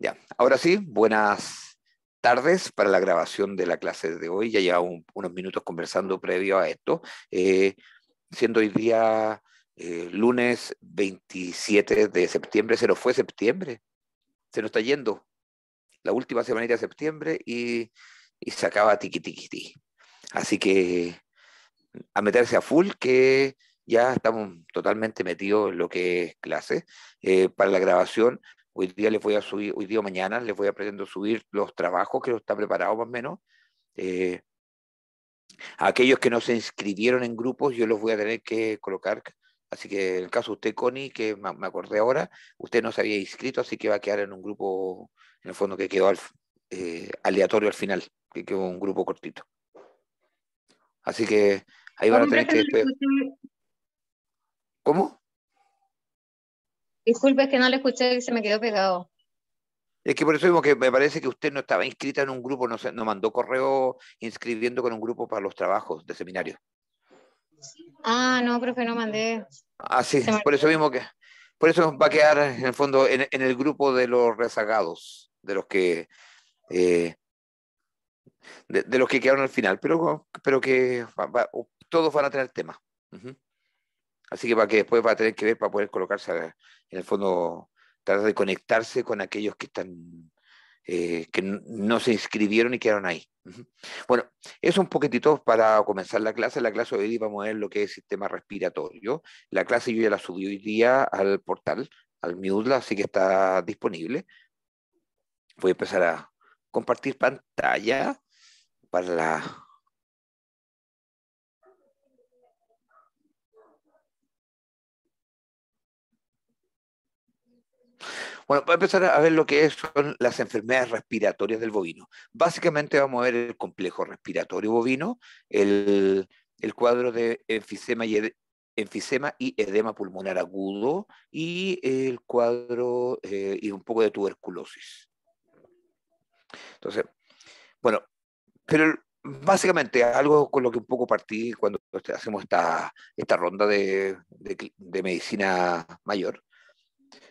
Ya, ahora sí, buenas tardes para la grabación de la clase de hoy. Ya llevamos unos minutos conversando previo a esto, eh, siendo hoy día lunes 27 de septiembre. Se nos fue septiembre, se nos está yendo la última semanita de septiembre y se acaba tiqui tiqui ti. Así que a meterse a full, que ya estamos totalmente metidos en lo que es clase. Para la grabación, hoy día les voy a subir, hoy día o mañana les voy a pretendo subir los trabajos que los está preparado más o menos. Eh, a aquellos que no se inscribieron en grupos, yo los voy a tener que colocar. Así que en el caso de usted, Connie, que me acordé ahora, usted no se había inscrito, así que va a quedar en un grupo, en el fondo que quedó aleatorio al final, que quedó un grupo cortito. Así que ahí van a ¿Cómo, tener profe? que No le después... escuché. ¿Cómo? Disculpe, es que no le escuché y se me quedó pegado. Es que por eso mismo que me parece que usted no estaba inscrita en un grupo, no, no mandó correo inscribiendo con un grupo para los trabajos de seminario. Ah, no, profe, no mandé. Ah, sí, Se me por eso olvidó. mismo que, por eso va a quedar en el fondo en el grupo de los rezagados, eh, de los que quedaron al final, pero que todos van a tener tema. Ujú. Así que para que después va a tener que ver para poder colocarse en el fondo, tratar de conectarse con aquellos que están que no se inscribieron y quedaron ahí. Ujú. Bueno, eso un poquitito para comenzar la clase. La clase de hoy vamos a ver lo que es sistema respiratorio. La clase yo ya la subí hoy día al portal, al Moodle, así que está disponible. Voy a empezar a compartir pantalla para la... Bueno, voy a empezar a ver lo que son las enfermedades respiratorias del bovino. Básicamente vamos a ver el complejo respiratorio bovino, el cuadro de enfisema y edema pulmonar agudo y el cuadro y un poco de tuberculosis. Entonces, bueno, pero básicamente algo con lo que un poco partí cuando hacemos esta ronda de medicina mayor.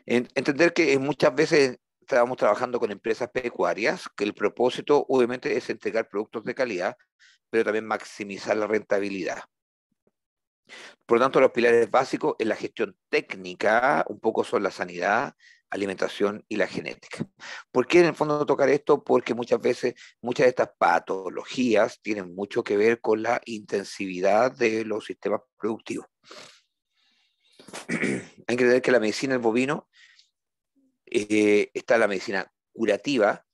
Entender que muchas veces estábamos trabajando con empresas pecuarias, que el propósito obviamente es entregar productos de calidad, pero también maximizar la rentabilidad. Por lo tanto, los pilares básicos en la gestión técnica un poco son la sanidad, alimentación y la genética. ¿Por qué en el fondo tocar esto? Porque muchas veces muchas de estas patologías tienen mucho que ver con la intensividad de los sistemas productivos. Hay que entender que la medicina del bovino está la medicina curativa,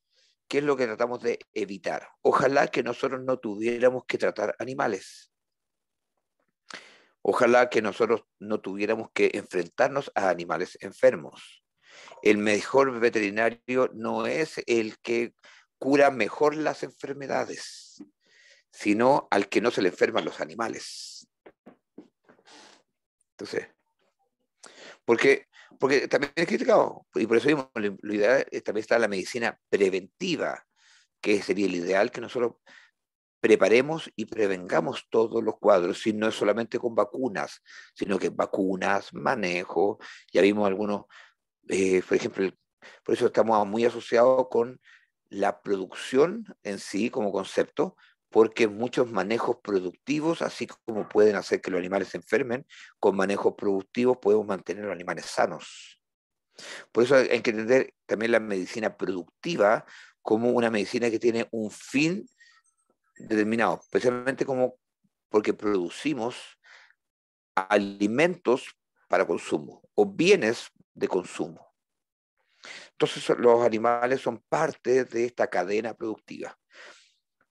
que es lo que tratamos de evitar. Ojalá que nosotros no tuviéramos que tratar animales. Ojalá que nosotros no tuviéramos que enfrentarnos a animales enfermos. El mejor veterinario no es el que cura mejor las enfermedades, sino al que no se le enferman los animales. Entonces, porque, porque también es criticado, y por eso mismo lo ideal también está la medicina preventiva, que sería el ideal que nosotros preparemos y prevengamos todos los cuadros, y no es solamente con vacunas, sino que vacunas, manejo, ya vimos algunos, por ejemplo, por eso estamos muy asociados con la producción en sí como concepto, porque muchos manejos productivos, así como pueden hacer que los animales se enfermen, con manejos productivos podemos mantener a los animales sanos. Por eso hay que entender también la medicina productiva como una medicina que tiene un fin determinado, especialmente como porque producimos alimentos para consumo o bienes de consumo. Entonces los animales son parte de esta cadena productiva.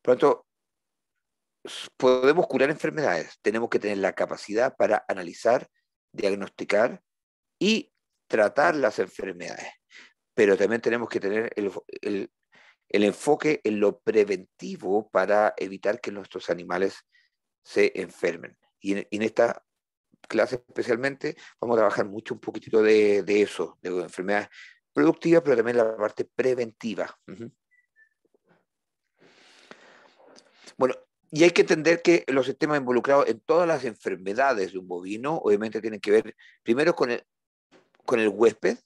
Por lo tanto, podemos curar enfermedades, tenemos que tener la capacidad para analizar, diagnosticar y tratar las enfermedades, pero también tenemos que tener el enfoque en lo preventivo para evitar que nuestros animales se enfermen. Y en esta clase especialmente vamos a trabajar mucho un poquitito de eso, de enfermedades productivas, pero también la parte preventiva. Uh-huh. Bueno, y hay que entender que los sistemas involucrados en todas las enfermedades de un bovino obviamente tienen que ver primero con el huésped,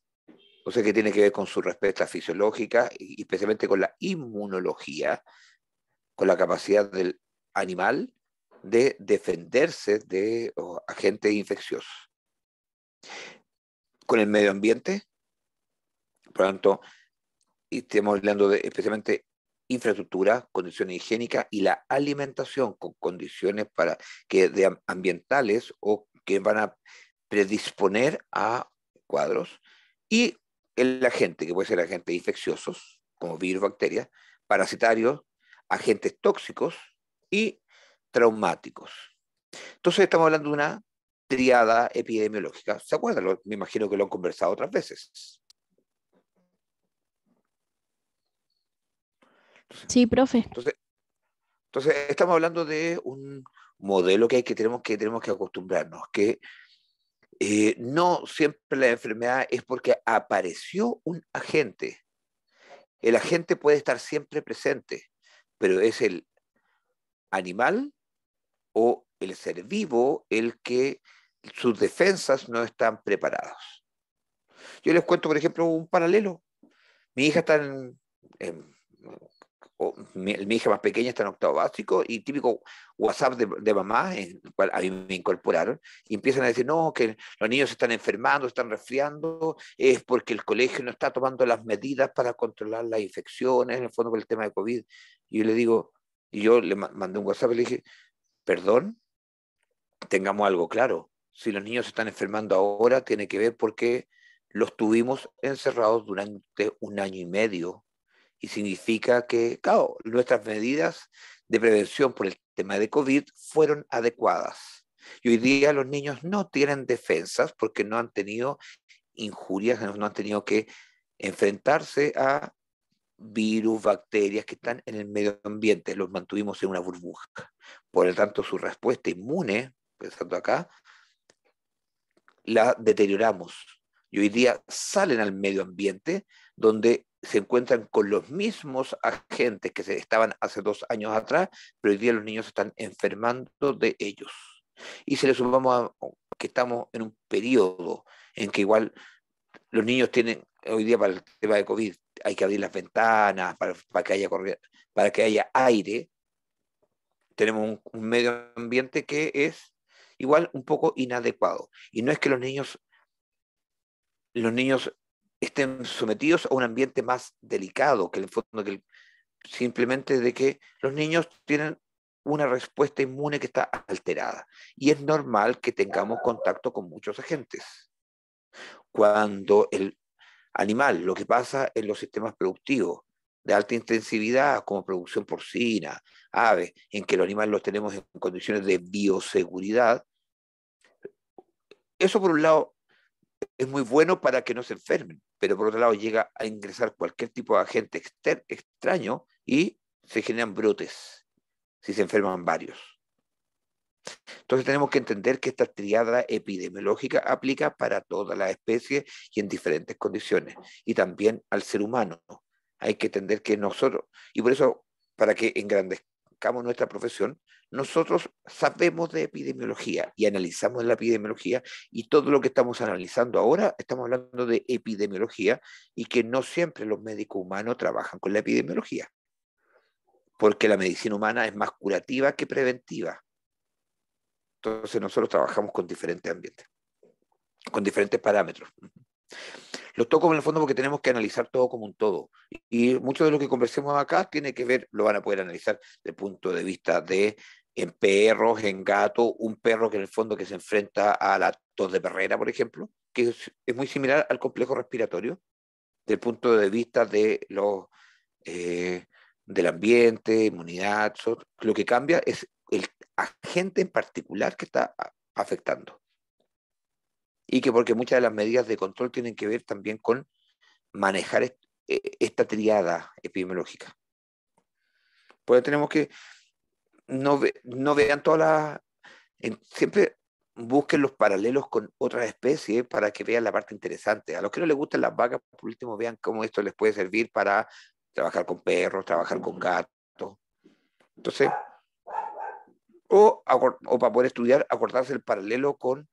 Entonces, que tiene que ver con su respuesta fisiológica y especialmente con la inmunología, con la capacidad del animal de defenderse de agentes infecciosos. Con el medio ambiente, por lo tanto, y estamos hablando de especialmente infraestructura, condiciones higiénicas y la alimentación con condiciones ambientales o que van a predisponer a cuadros. Y el agente, que puede ser agentes infecciosos, como virus, bacterias, parasitarios, agentes tóxicos y traumáticos. Entonces estamos hablando de una triada epidemiológica. ¿Se acuerdan? Me imagino que lo han conversado otras veces. Sí, profe. Entonces estamos hablando de un modelo tenemos que acostumbrarnos, que no siempre la enfermedad es porque apareció un agente. El agente puede estar siempre presente, pero es el animal o el ser vivo el que sus defensas no están preparadas. Yo les cuento, por ejemplo, un paralelo. Mi hija está mi hija más pequeña está en octavo básico y típico WhatsApp de mamá, en el cual a mí me incorporaron, y empiezan a decir, no, que los niños se están enfermando, están resfriando, es porque el colegio no está tomando las medidas para controlar las infecciones, en el fondo por el tema de COVID. Y yo le digo, y yo le mandé un WhatsApp y le dije, perdón, tengamos algo claro, si los niños se están enfermando ahora, tiene que ver porque los tuvimos encerrados durante un año y medio y significa que, claro, nuestras medidas de prevención por el tema de COVID fueron adecuadas. Y hoy día los niños no tienen defensas porque no han tenido injurias, no han tenido que enfrentarse a virus, bacterias que están en el medio ambiente, los mantuvimos en una burbuja. Por lo tanto, su respuesta inmune, pensando acá, la deterioramos. Y hoy día salen al medio ambiente donde se encuentran con los mismos agentes que se estaban hace 2 años atrás, pero hoy día los niños se están enfermando de ellos. Y si le sumamos a que estamos en un periodo en que igual los niños tienen, hoy día para el tema de COVID, hay que abrir las ventanas para que haya aire, tenemos un medio ambiente que es igual un poco inadecuado. Y no es que los niños estén sometidos a un ambiente más delicado, que en el fondo simplemente de que los niños tienen una respuesta inmune que está alterada. Y es normal que tengamos contacto con muchos agentes. Cuando el animal, lo que pasa en los sistemas productivos de alta intensividad, como producción porcina, aves, en que los animales los tenemos en condiciones de bioseguridad, eso por un lado es muy bueno para que no se enfermen, pero por otro lado llega a ingresar cualquier tipo de agente extraño y se generan brotes si se enferman varios. Entonces tenemos que entender que esta triada epidemiológica aplica para todas las especies y en diferentes condiciones, y también al ser humano. Hay que entender que nosotros, y por eso, para que engrandezcamos nuestra profesión, nosotros sabemos de epidemiología y analizamos la epidemiología, y todo lo que estamos analizando ahora, estamos hablando de epidemiología, y que no siempre los médicos humanos trabajan con la epidemiología, porque la medicina humana es más curativa que preventiva. Entonces nosotros trabajamos con diferentes ambientes, con diferentes parámetros. Los toco en el fondo porque tenemos que analizar todo como un todo. Y mucho de lo que conversemos acá tiene que ver, lo van a poder analizar desde el punto de vista de en perros, en gatos, un perro que en el fondo que se enfrenta a la tos de perrera, por ejemplo, que es muy similar al complejo respiratorio, desde el punto de vista de del ambiente, inmunidad, lo que cambia es el agente en particular que está afectando. Y que porque muchas de las medidas de control tienen que ver también con manejar esta triada epidemiológica. Pues tenemos que no vean todas siempre busquen los paralelos con otras especies para que vean la parte interesante. A los que no les gustan las vacas, por último, vean cómo esto les puede servir para trabajar con perros, trabajar con gatos. Entonces, o para poder estudiar, acordarse el paralelo con,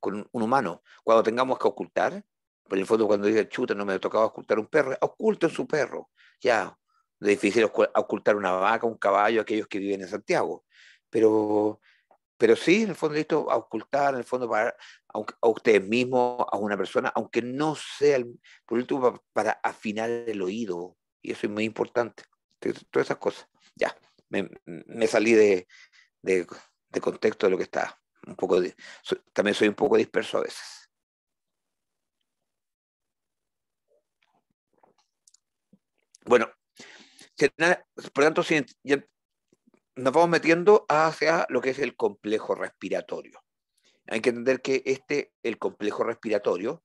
con un humano. Cuando tengamos que ocultar, por el fondo cuando dice, chuta, no me tocaba ocultar un perro, oculten su perro. Ya, es difícil ocultar una vaca, un caballo, aquellos que viven en Santiago. Pero, pero sí, en el fondo, listo, a ocultar, en el fondo, para, a ustedes mismos, a una persona, aunque no sea, por último, para afinar el oído. Y eso es muy importante. Todas esas cosas. Ya, me salí de, de contexto de lo que está. Un poco también soy un poco disperso a veces. Bueno, por lo tanto, si ya nos vamos metiendo hacia lo que es el complejo respiratorio. Hay que entender que el complejo respiratorio,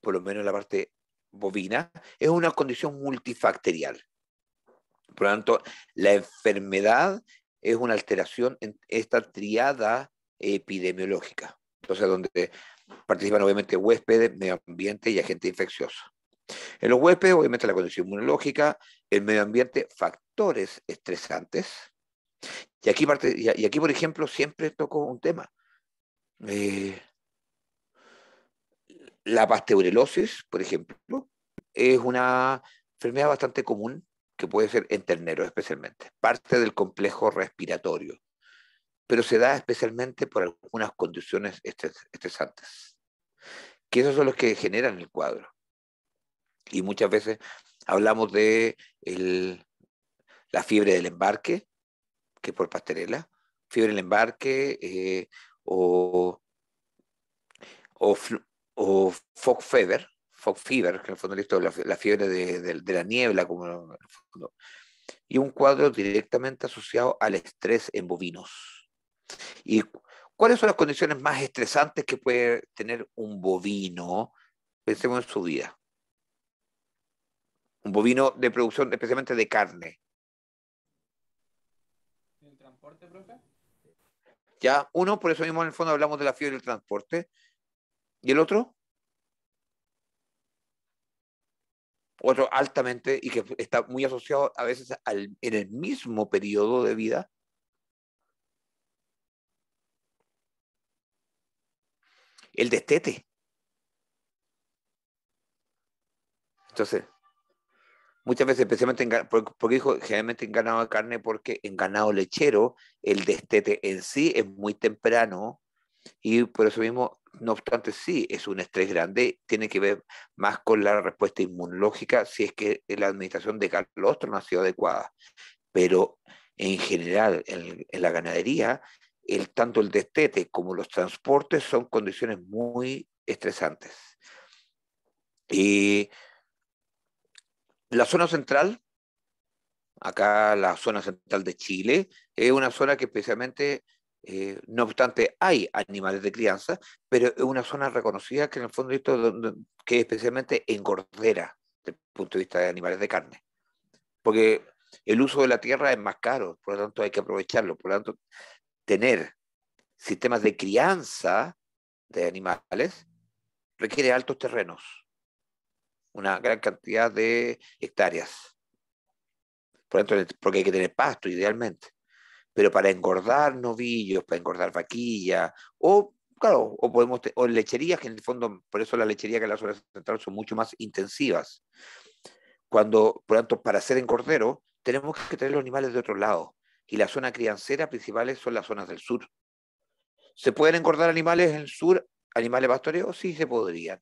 por lo menos en la parte bovina, es una condición multifactorial. Por lo tanto, la enfermedad es una alteración en esta triada epidemiológica. Entonces, donde participan obviamente huéspedes, medio ambiente y agente infeccioso. En los huéspedes, obviamente, la condición inmunológica, el medio ambiente, factores estresantes. Y aquí, por ejemplo, siempre toco un tema. Eh, la pasteurelosis, por ejemplo, es una enfermedad bastante común que puede ser en terneros especialmente, parte del complejo respiratorio, pero se da especialmente por algunas condiciones estresantes, que esos son los que generan el cuadro. Y muchas veces hablamos de la fiebre del embarque, que es por pastorela, fiebre del embarque o, o, o fog fever, que en el fondo es la fiebre de la niebla, como en el fondo, y un cuadro directamente asociado al estrés en bovinos. ¿Y cuáles son las condiciones más estresantes que puede tener un bovino? Pensemos en su vida. Un bovino de producción especialmente de carne. ¿El transporte, profe? Ya, uno, por eso mismo en el fondo hablamos de la fiebre del transporte. ¿Y el otro? Otro altamente y que está muy asociado a veces en el mismo periodo de vida. El destete. Entonces, muchas veces, especialmente porque dijo generalmente en ganado de carne, porque en ganado lechero el destete en sí es muy temprano y por eso mismo, no obstante, sí es un estrés grande, tiene que ver más con la respuesta inmunológica si es que la administración de calostro no ha sido adecuada. Pero en general, en la ganadería, tanto el destete como los transportes son condiciones muy estresantes. Y la zona central, acá la zona central de Chile, es una zona que especialmente, no obstante, hay animales de crianza, pero es una zona reconocida que en el fondo que es especialmente engordera desde el punto de vista de animales de carne. Porque el uso de la tierra es más caro, por lo tanto hay que aprovecharlo. Por lo tanto, tener sistemas de crianza de animales requiere altos terrenos, una gran cantidad de hectáreas. Por lo tanto, porque hay que tener pasto idealmente. Pero para engordar novillos, para engordar vaquillas, o claro, o lecherías, que en el fondo, por eso la lechería que en la zona central son mucho más intensivas. Cuando, por lo tanto, para ser engordero, tenemos que tener los animales de otro lado. Y la zona criancera principales son las zonas del sur. ¿Se pueden engordar animales en el sur, animales pastoreos? Sí, se podrían.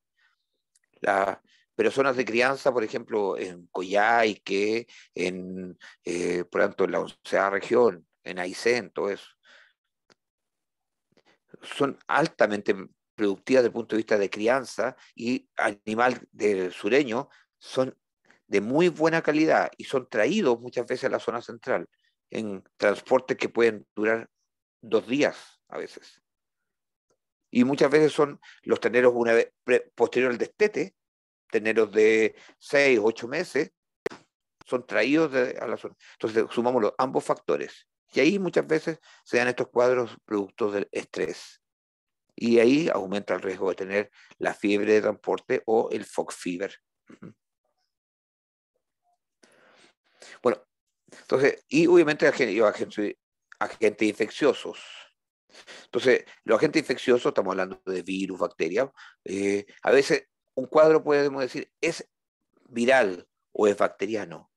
La, pero zonas de crianza, por ejemplo, en Coyhaique, por tanto, en la 11ª región, en Aysén, todo eso, son altamente productivas desde el punto de vista de crianza y animal del sureño son de muy buena calidad y son traídos muchas veces a la zona central en transportes que pueden durar 2 días a veces. Y muchas veces son los terneros una vez posterior al destete, terneros de 6, 8 meses, son traídos a la zona. Entonces sumamos ambos factores. Y ahí muchas veces se dan estos cuadros productos del estrés. Y ahí aumenta el riesgo de tener la fiebre de transporte o el fog fever. Bueno, entonces, y obviamente agentes infecciosos. Entonces, los agentes infecciosos, estamos hablando de virus, bacterias, a veces un cuadro podemos decir es viral o es bacteriano.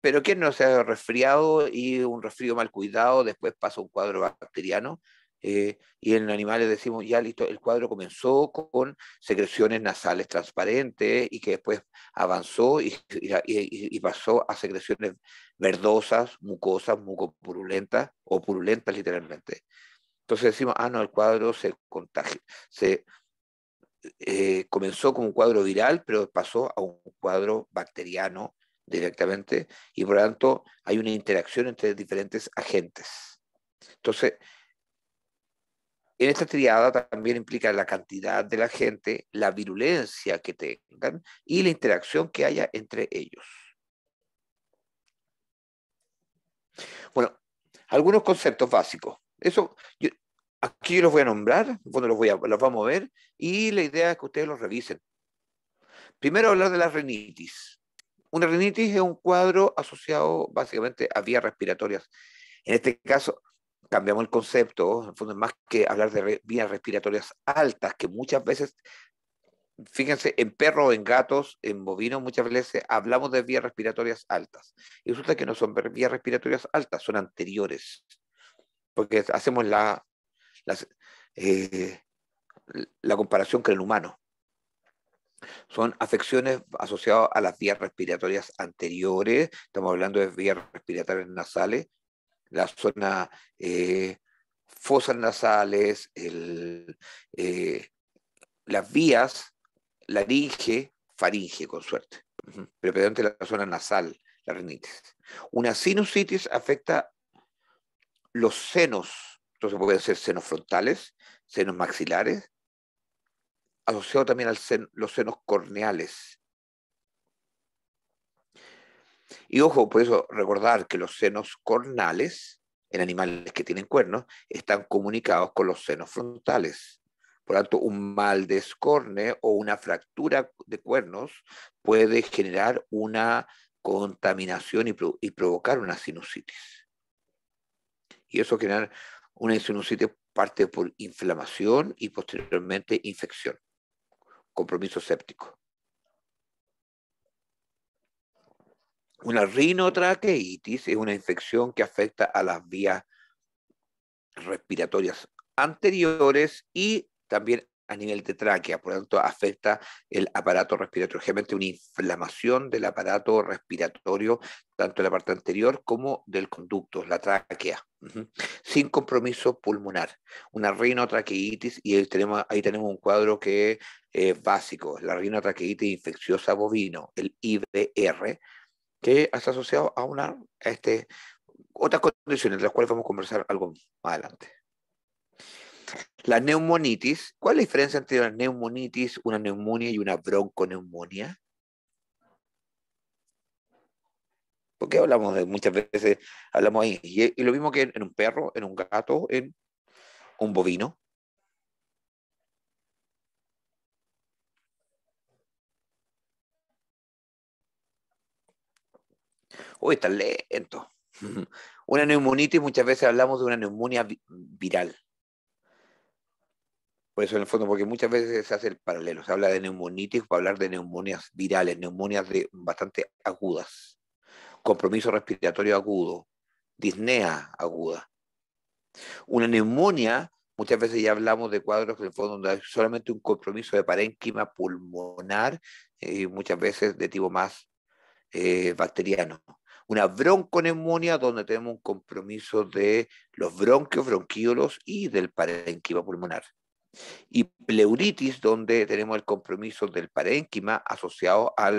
Pero ¿quién no se ha resfriado y un resfrío mal cuidado, después pasa un cuadro bacteriano? Y en animales decimos, ya listo, el cuadro comenzó con secreciones nasales transparentes y que después avanzó y pasó a secreciones verdosas, mucosas, mucopurulentas o purulentas literalmente. Entonces decimos, ah, no, el cuadro se contagia, comenzó como un cuadro viral, pero pasó a un cuadro bacteriano directamente y por lo tanto hay una interacción entre diferentes agentes. Entonces, en esta triada también implica la cantidad del agente, la virulencia que tengan y la interacción que haya entre ellos. Bueno, algunos conceptos básicos. Aquí yo los voy a nombrar, bueno, los vamos a ver y la idea es que ustedes los revisen. Primero hablar de la rinitis. Una rinitis es un cuadro asociado básicamente a vías respiratorias. En este caso, cambiamos el concepto, en el fondo es más que hablar de vías respiratorias altas, que muchas veces, fíjense, en perros, en gatos, en bovinos, muchas veces hablamos de vías respiratorias altas. Y resulta que no son vías respiratorias altas, son anteriores, porque hacemos las, eh, la comparación con el humano. Son afecciones asociadas a las vías respiratorias anteriores, estamos hablando de vías respiratorias nasales, la zona fosas nasales, eh, las vías, laringe, faringe, con suerte, pero predominante la zona nasal, la rinitis. Una sinusitis afecta los senos, entonces pueden ser senos frontales, senos maxilares, asociado también a los senos corneales. Y ojo, por eso recordar que los senos cornales en animales que tienen cuernos están comunicados con los senos frontales. Por lo tanto, un mal descorne o una fractura de cuernos puede generar una contaminación y provocar una sinusitis. Y eso genera una sinusitis parte por inflamación y posteriormente infección, compromiso séptico. Una rinotraqueitis es una infección que afecta a las vías respiratorias anteriores y también a nivel de tráquea, por lo tanto afecta el aparato respiratorio, generalmente una inflamación del aparato respiratorio, tanto de la parte anterior como del conducto, la tráquea, sin compromiso pulmonar, una rinotraqueitis, y ahí tenemos un cuadro que es básico, la rinotraqueitis infecciosa bovino, el IBR, que está asociado a otras condiciones de las cuales vamos a conversar algo más adelante. La neumonitis, ¿cuál es la diferencia entre una neumonitis, una neumonía y una bronconeumonía? Porque hablamos de muchas veces, hablamos ahí, y lo mismo que en un perro, en un gato, en un bovino. Uy, está lento. Una neumonitis, muchas veces hablamos de una neumonía viral. Por eso, en el fondo, porque muchas veces se hace el paralelo. Se habla de neumonitis para hablar de neumonías virales, neumonias bastante agudas, compromiso respiratorio agudo, disnea aguda. Una neumonía, muchas veces ya hablamos de cuadros en el fondo donde hay solamente un compromiso de parénquima pulmonar, muchas veces de tipo más bacteriano. Una bronconeumonía donde tenemos un compromiso de los bronquios, bronquíolos y del parénquima pulmonar. Y pleuritis, donde tenemos el compromiso del parénquima asociado a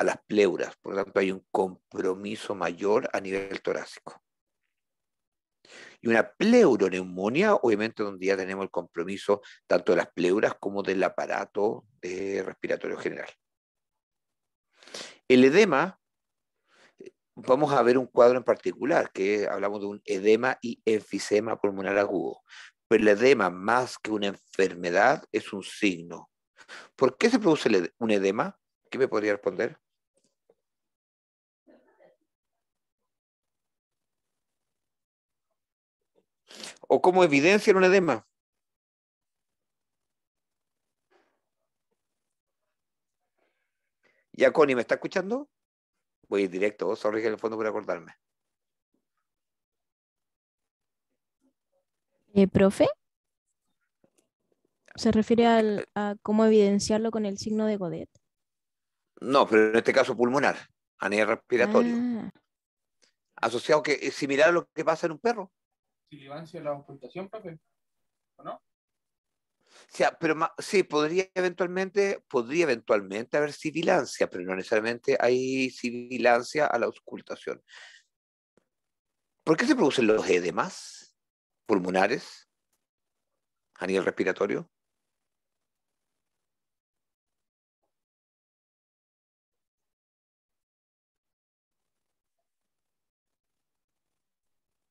las pleuras. Por lo tanto, hay un compromiso mayor a nivel torácico. Y una pleuroneumonía, obviamente, donde ya tenemos el compromiso tanto de las pleuras como del aparato respiratorio general. El edema, vamos a ver un cuadro en particular, que hablamos de un edema y enfisema pulmonar agudo. Pero el edema, más que una enfermedad, es un signo. ¿Por qué se produce un edema? ¿Qué me podría responder? o como evidencia en un edema. Ya, Connie, ¿me está escuchando? Voy a ir directo, sorry que en el fondo por acordarme. Profe, se refiere a cómo evidenciarlo con el signo de Godet. No, pero en este caso pulmonar, a nivel respiratorio. Ah, Asociado que es similar a lo que pasa en un perro. Sibilancia la ocultación, profe, ¿o no? O sea, pero sí, podría eventualmente haber sibilancia, pero no necesariamente hay sibilancia a la auscultación. ¿Por qué se producen los edemas pulmonares a nivel respiratorio?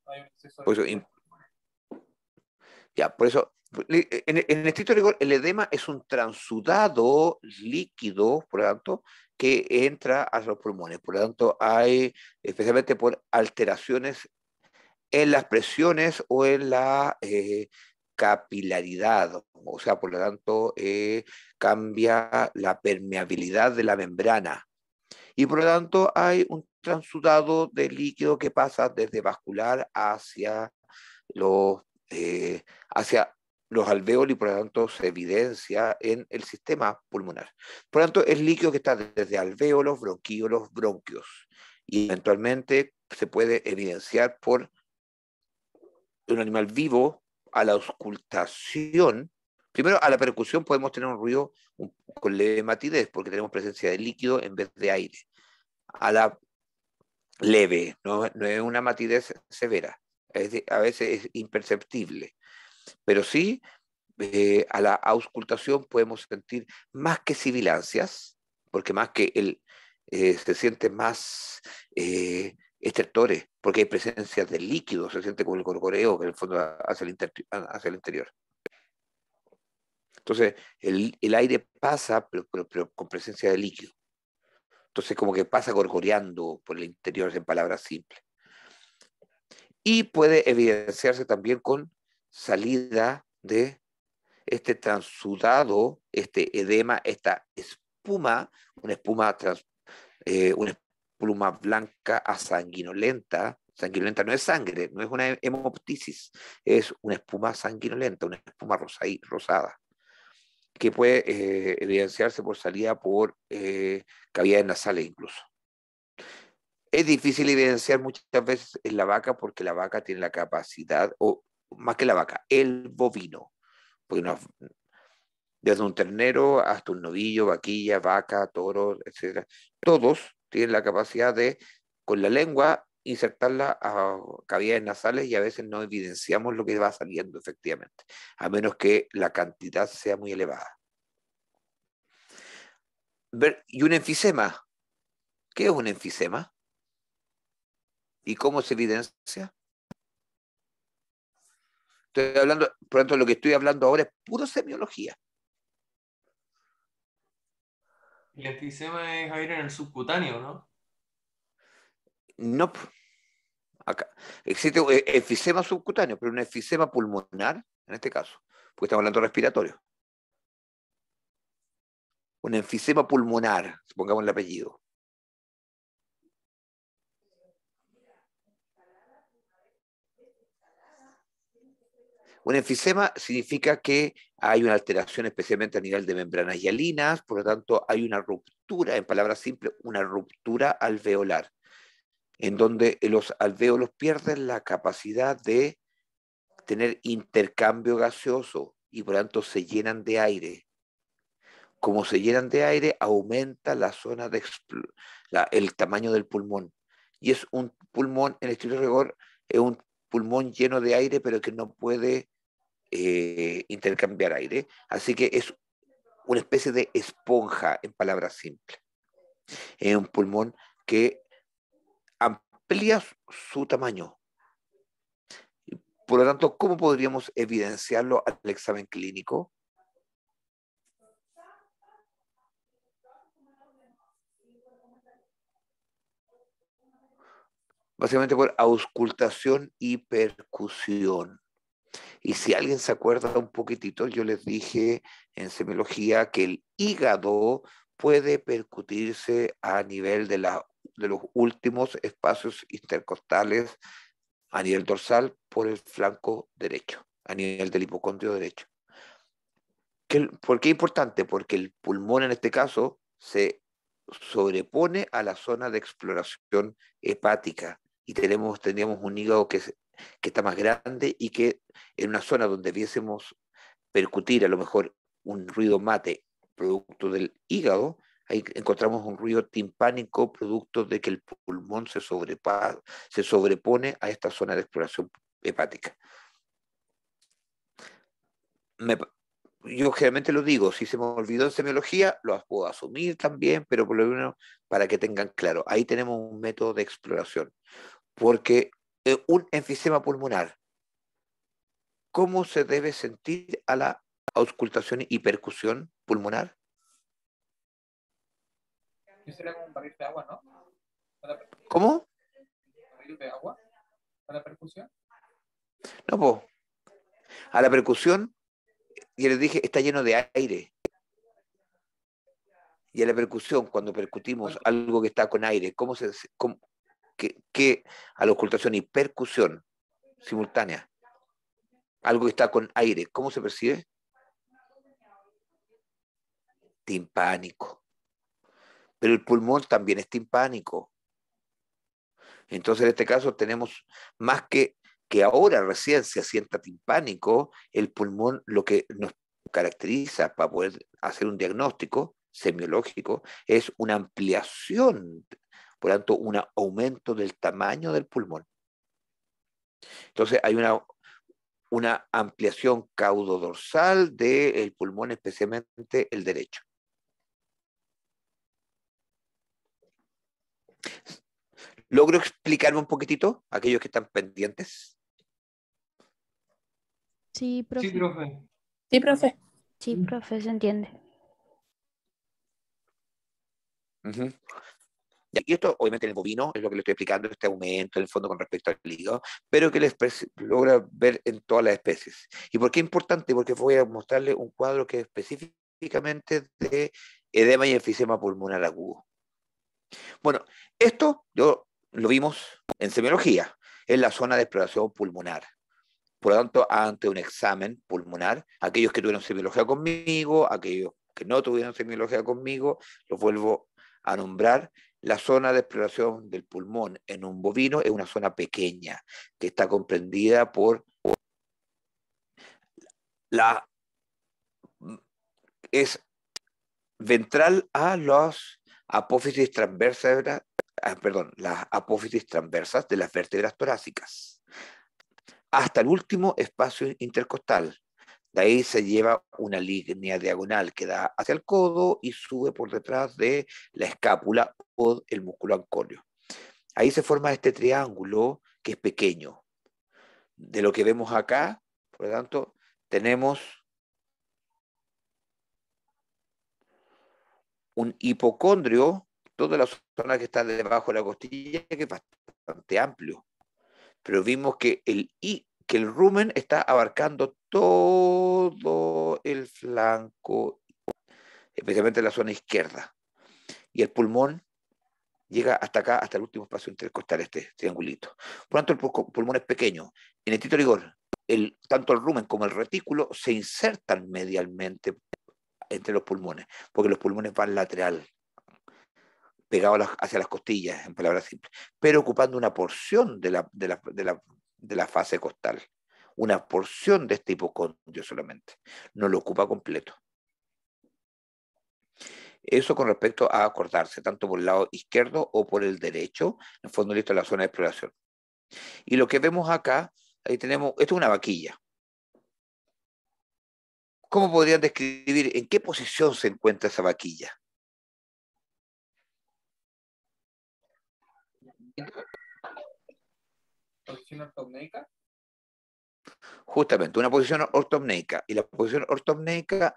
Hay un exceso Por eso, de... ya, por eso, en estricto rigor, el edema es un transudado líquido, por lo tanto, que entra a los pulmones. Por lo tanto, hay, especialmente por alteraciones en las presiones o en la capilaridad, o sea, por lo tanto, cambia la permeabilidad de la membrana. Y por lo tanto, hay un transudado de líquido que pasa desde vascular los, hacia los alvéolos y por lo tanto se evidencia en el sistema pulmonar. Por lo tanto, es líquido que está desde alvéolos, bronquíolos, bronquios y eventualmente se puede evidenciar por un animal vivo a la auscultación. Primero, a la percusión podemos tener un ruido con leve matidez porque tenemos presencia de líquido en vez de aire. A la leve, no es una matidez severa, a veces es imperceptible, pero sí a la auscultación podemos sentir más que sibilancias, porque más que se siente más estertores, porque hay presencia de líquido, se siente como el gorgoreo que en el fondo hacia el interior. Entonces, el aire pasa, pero con presencia de líquido. Entonces, como que pasa gorgoreando por el interior, en palabras simples. Y puede evidenciarse también con salida de este transudado, este edema, esta espuma, una espuma blanca asanguinolenta. Sanguinolenta no es sangre, no es una hemoptisis, es una espuma sanguinolenta, una espuma rosada, que puede evidenciarse por salida por cavidades nasales incluso. Es difícil evidenciar muchas veces en la vaca porque la vaca tiene la capacidad, o más que la vaca, el bovino, porque desde un ternero hasta un novillo, vaquilla, vaca, toro, etcétera, todos tienen la capacidad de, con la lengua, insertarla a cavidades nasales y a veces no evidenciamos lo que va saliendo efectivamente, a menos que la cantidad sea muy elevada. Y un enfisema, ¿qué es un enfisema? ¿Y cómo se evidencia? Estoy hablando, por lo tanto, lo que estoy hablando ahora es puro semiología. El enfisema es aire en el subcutáneo, ¿no? No, acá existe enfisema subcutáneo, pero un enfisema pulmonar, en este caso, porque estamos hablando de respiratorio. Un enfisema pulmonar, pongamos el apellido. Un enfisema significa que hay una alteración especialmente a nivel de membranas hialinas, por lo tanto hay una ruptura, en palabras simples, una ruptura alveolar, en donde los alvéolos pierden la capacidad de tener intercambio gaseoso y por lo tanto se llenan de aire. Como se llenan de aire, aumenta la zona el tamaño del pulmón. Y es un pulmón, en estricto rigor, es un pulmón lleno de aire, pero que no puede intercambiar aire. Así que es una especie de esponja, en palabras simples. Es un pulmón que amplía su tamaño. Por lo tanto, ¿cómo podríamos evidenciarlo al examen clínico? Básicamente por auscultación y percusión. Y si alguien se acuerda un poquitito, yo les dije en semiología que el hígado puede percutirse a nivel de los últimos espacios intercostales a nivel dorsal por el flanco derecho, a nivel del hipocondrio derecho. ¿Por qué es importante? Porque el pulmón en este caso se sobrepone a la zona de exploración hepática y teníamos un hígado que está más grande y que en una zona donde viésemos percutir a lo mejor un ruido mate producto del hígado, ahí encontramos un ruido timpánico producto de que el pulmón se sobrepone a esta zona de exploración hepática. Yo generalmente lo digo, si se me olvidó en semiología, lo puedo asumir también, pero por lo menos para que tengan claro, ahí tenemos un método de exploración, porque un enfisema pulmonar, ¿cómo se debe sentir a la auscultación y percusión pulmonar? ¿Qué sería como un barril de agua, no? ¿Cómo? ¿Un barril de agua para la percusión? No, pues, a la percusión, ya les dije, está lleno de aire. Y a la percusión, cuando percutimos algo que está con aire, ¿qué a la ocultación y percusión simultánea? Algo que está con aire, ¿cómo se percibe? Timpánico. Pero el pulmón también es timpánico. Entonces, en este caso, tenemos más que ahora recién se asienta timpánico, el pulmón lo que nos caracteriza para poder hacer un diagnóstico semiológico es una ampliación, por lo tanto, un aumento del tamaño del pulmón. Entonces, hay una ampliación caudodorsal del pulmón, especialmente el derecho. ¿Logro explicarme un poquitito a aquellos que están pendientes? Sí, Sí, profe. profe. Sí, profe. Sí, profe, se entiende. Uh-huh. Y esto, obviamente, en el bovino es lo que le estoy explicando, este aumento en el fondo con respecto al hígado, pero que les logra ver en todas las especies. ¿Y por qué es importante? Porque voy a mostrarle un cuadro que es específicamente de edema y enfisema pulmonar agudo. Bueno, esto yo lo vimos en semiología, en la zona de exploración pulmonar. Por lo tanto, ante un examen pulmonar, aquellos que tuvieron semiología conmigo, aquellos que no tuvieron semiología conmigo, los vuelvo a nombrar. La zona de exploración del pulmón en un bovino es una zona pequeña que está comprendida por es ventral a las apófisis transversas, las apófisis transversas de las vértebras torácicas, hasta el último espacio intercostal. De ahí se lleva una línea diagonal que da hacia el codo y sube por detrás de la escápula o el músculo ancorio. Ahí se forma este triángulo que es pequeño. De lo que vemos acá, por lo tanto, tenemos un hipocondrio, toda la zona que está debajo de la costilla, que es bastante amplio. Pero vimos que que el rumen está abarcando todo el flanco, especialmente la zona izquierda. Y el pulmón llega hasta acá, hasta el último espacio intercostal, este triangulito. Por lo tanto, el pulmón es pequeño. En estricto rigor, tanto el rumen como el retículo se insertan medialmente entre los pulmones, porque los pulmones van lateral, pegados hacia las costillas, en palabras simples, pero ocupando una porción de la fase costal, una porción de este hipocondrio solamente, no lo ocupa completo. Eso con respecto a acordarse, tanto por el lado izquierdo o por el derecho, en fondo listo la zona de exploración. Y lo que vemos acá, ahí tenemos, esto es una vaquilla. ¿Cómo podrían describir en qué posición se encuentra esa vaquilla? ¿Posición ortognéica? Justamente, una posición ortopneica. Y la posición ortopneica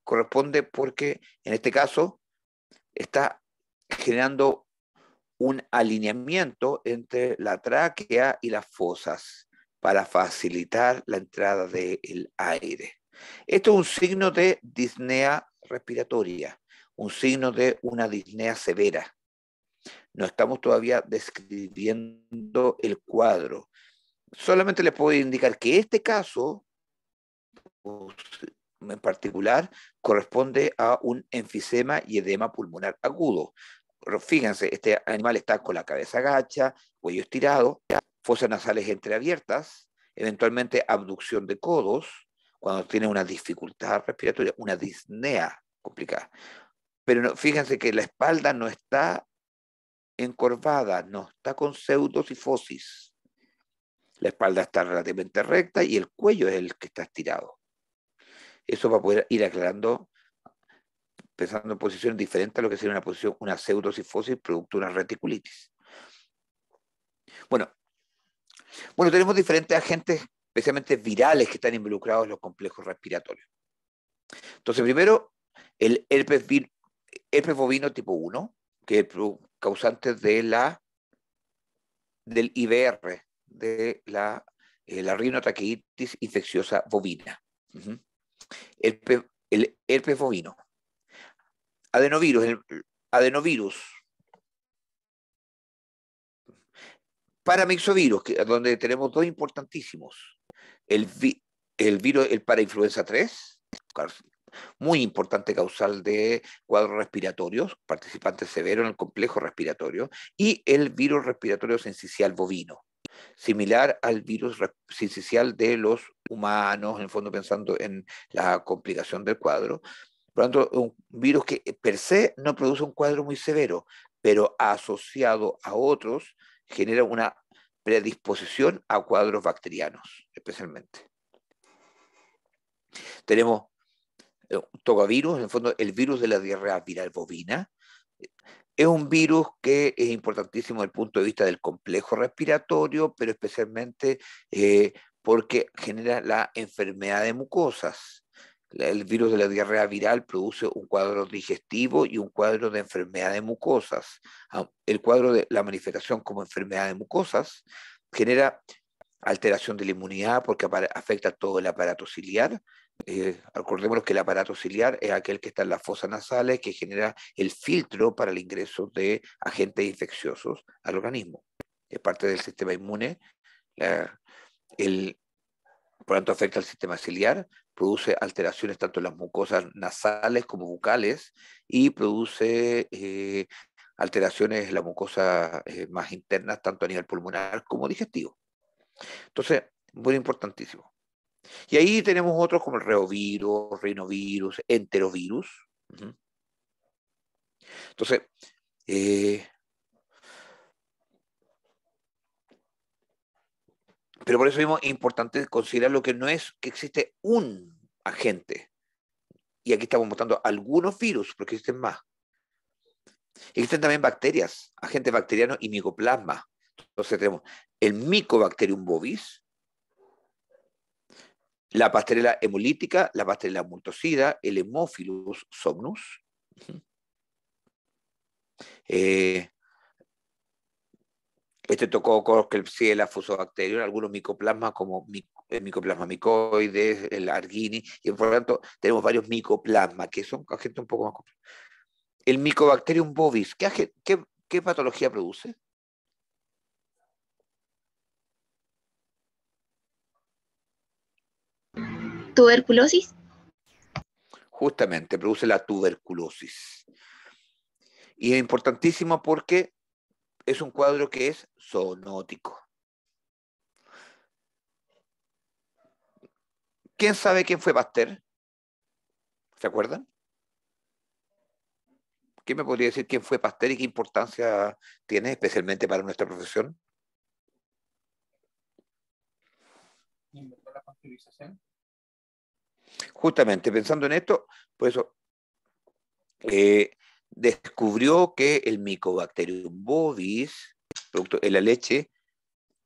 corresponde porque, en este caso, está generando un alineamiento entre la tráquea y las fosas. para facilitar la entrada del aire. Esto es un signo de disnea respiratoria, un signo de una disnea severa. No estamos todavía describiendo el cuadro. Solamente les puedo indicar que este caso en particular corresponde a un enfisema y edema pulmonar agudo. Fíjense, este animal está con la cabeza agacha, cuello estirado, fosas nasales entreabiertas, eventualmente abducción de codos, cuando tiene una dificultad respiratoria, una disnea complicada. Pero no, fíjense que la espalda no está encorvada, no está con pseudosifosis. La espalda está relativamente recta y el cuello es el que está estirado. Eso va a poder ir aclarando, pensando en posiciones diferentes a lo que sería una posición, una pseudosifosis producto de una reticulitis. Bueno, tenemos diferentes agentes, especialmente virales, que están involucrados en los complejos respiratorios. Entonces, primero, el herpes bovino tipo 1, que es el causante del IBR, de la rinotraqueitis infecciosa bovina. El herpes bovino. Adenovirus. Paramyxovirus, donde tenemos dos importantísimos. El parainfluenza 3, muy importante causal de cuadros respiratorios, participante severo en el complejo respiratorio, y el virus respiratorio sincicial bovino, similar al virus sincicial de los humanos, en el fondo pensando en la complicación del cuadro. Por lo tanto, un virus que per se no produce un cuadro muy severo, pero asociado a otros genera una predisposición a cuadros bacterianos, especialmente. Tenemos togavirus, en el fondo el virus de la diarrea viral bovina. Es un virus que es importantísimo desde el punto de vista del complejo respiratorio, pero especialmente porque genera la enfermedad de mucosas. El virus de la diarrea viral produce un cuadro digestivo y un cuadro de enfermedad de mucosas. El cuadro de la manifestación como enfermedad de mucosas genera alteración de la inmunidad porque afecta todo el aparato ciliar. Recordemos que el aparato ciliar es aquel que está en las fosas nasales, que genera el filtro para el ingreso de agentes infecciosos al organismo. Es parte del sistema inmune. Por lo tanto, afecta al sistema ciliar, produce alteraciones tanto en las mucosas nasales como bucales y produce alteraciones en la mucosa más internas, tanto a nivel pulmonar como digestivo. Entonces, muy importantísimo. Y ahí tenemos otros como el reovirus, rinovirus, enterovirus. Entonces, pero por eso mismo es importante considerar lo que no es que existe un agente. Y aquí estamos mostrando algunos virus, porque existen más. Existen también bacterias, agentes bacterianos y micoplasma. Entonces tenemos el Mycobacterium bovis, la Pasteurella hemolítica, la Pasteurella multocida, el Haemophilus somnus. Este tococcus, Klebsiella, Fusobacterium, algunos micoplasmas como el micoplasma micoides, el argini, y por lo tanto tenemos varios micoplasmas que son agentes un poco más complejos. El Mycobacterium bovis, ¿qué patología produce? Tuberculosis. Justamente, produce la tuberculosis. Y es importantísimo porque es un cuadro que es zoonótico. ¿Quién sabe quién fue Pasteur? ¿Se acuerdan? ¿Quién me podría decir quién fue Pasteur y qué importancia tiene especialmente para nuestra profesión? Inventó la pasteurización. Justamente, pensando en esto, por eso descubrió que el Mycobacterium bovis, producto en la leche,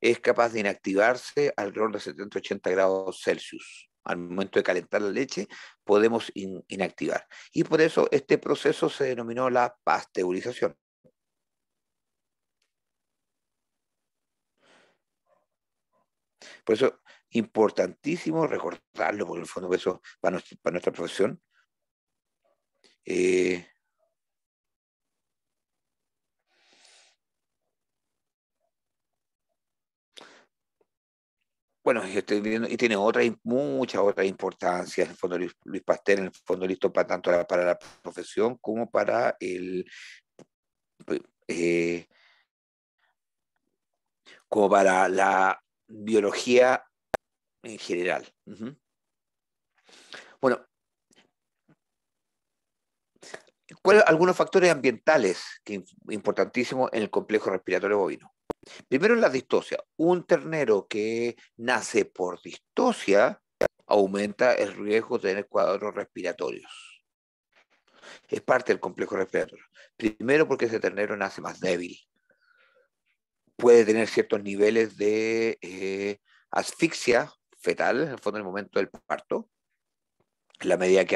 es capaz de inactivarse alrededor de 70-80 grados Celsius. Al momento de calentar la leche, podemos inactivar. Y por eso este proceso se denominó la pasteurización. Por eso, importantísimo recordarlo, porque en el fondo eso para nuestra profesión. eh, Bueno, y estoy viendo, y tiene muchas otras importancias, en el fondo Luis Pasteur, en el fondo listo para tanto para la profesión como para eh, como para la biología en general. Ujú. Bueno, algunos factores ambientales importantísimos en el complejo respiratorio bovino? Primero, la distosia. Un ternero que nace por distosia aumenta el riesgo de tener cuadros respiratorios. Es parte del complejo respiratorio. Primero, porque ese ternero nace más débil. Puede tener ciertos niveles de asfixia fetal, en el fondo, en el momento del parto, en la medida que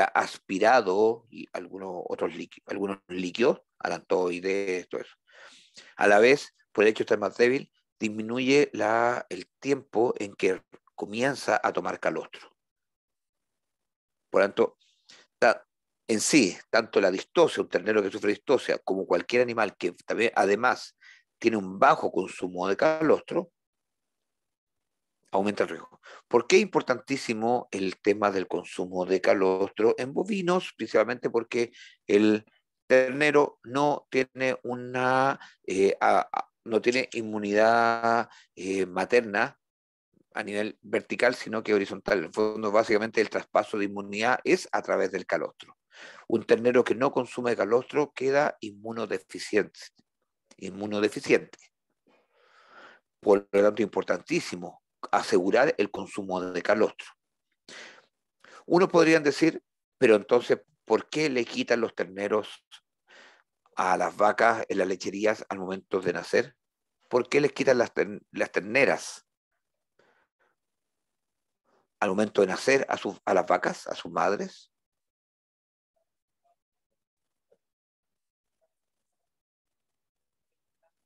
ha aspirado algunos líquidos, alantoides, todo eso. A la vez, por el hecho de estar más débil, disminuye el tiempo en que comienza a tomar calostro. Por lo tanto, en sí, tanto la distosia, un ternero que sufre distosia, como cualquier animal que también además tiene un bajo consumo de calostro, aumenta el riesgo. ¿Por qué es importantísimo el tema del consumo de calostro en bovinos? Principalmente porque el ternero no tiene no tiene inmunidad materna a nivel vertical, sino que horizontal. En el fondo, básicamente, el traspaso de inmunidad es a través del calostro. Un ternero que no consume calostro queda inmunodeficiente. Por lo tanto, importantísimo asegurar el consumo de calostro. Uno podría decir, pero entonces, ¿por qué le quitan los terneros a las vacas en las lecherías al momento de nacer? ¿Por qué les quitan las terneras al momento de nacer a las vacas, a sus madres?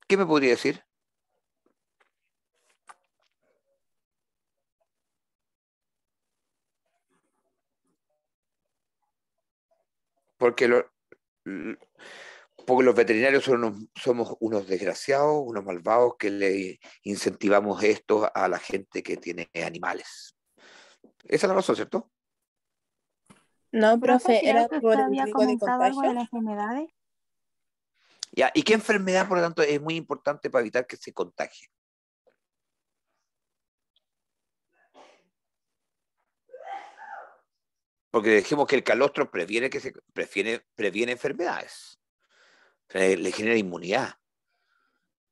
¿Qué me podría decir? Porque, porque los veterinarios somos unos desgraciados, unos malvados que le incentivamos esto a la gente que tiene animales. Esa es la razón, ¿cierto? No, Profe, profe, creo era que por usted el había riesgo de comentado algo de contagio. las enfermedades. ¿Ya? ¿Y qué enfermedad, por lo tanto, es muy importante para evitar que se contagie? Porque dijimos que el calostro previene enfermedades, le genera inmunidad.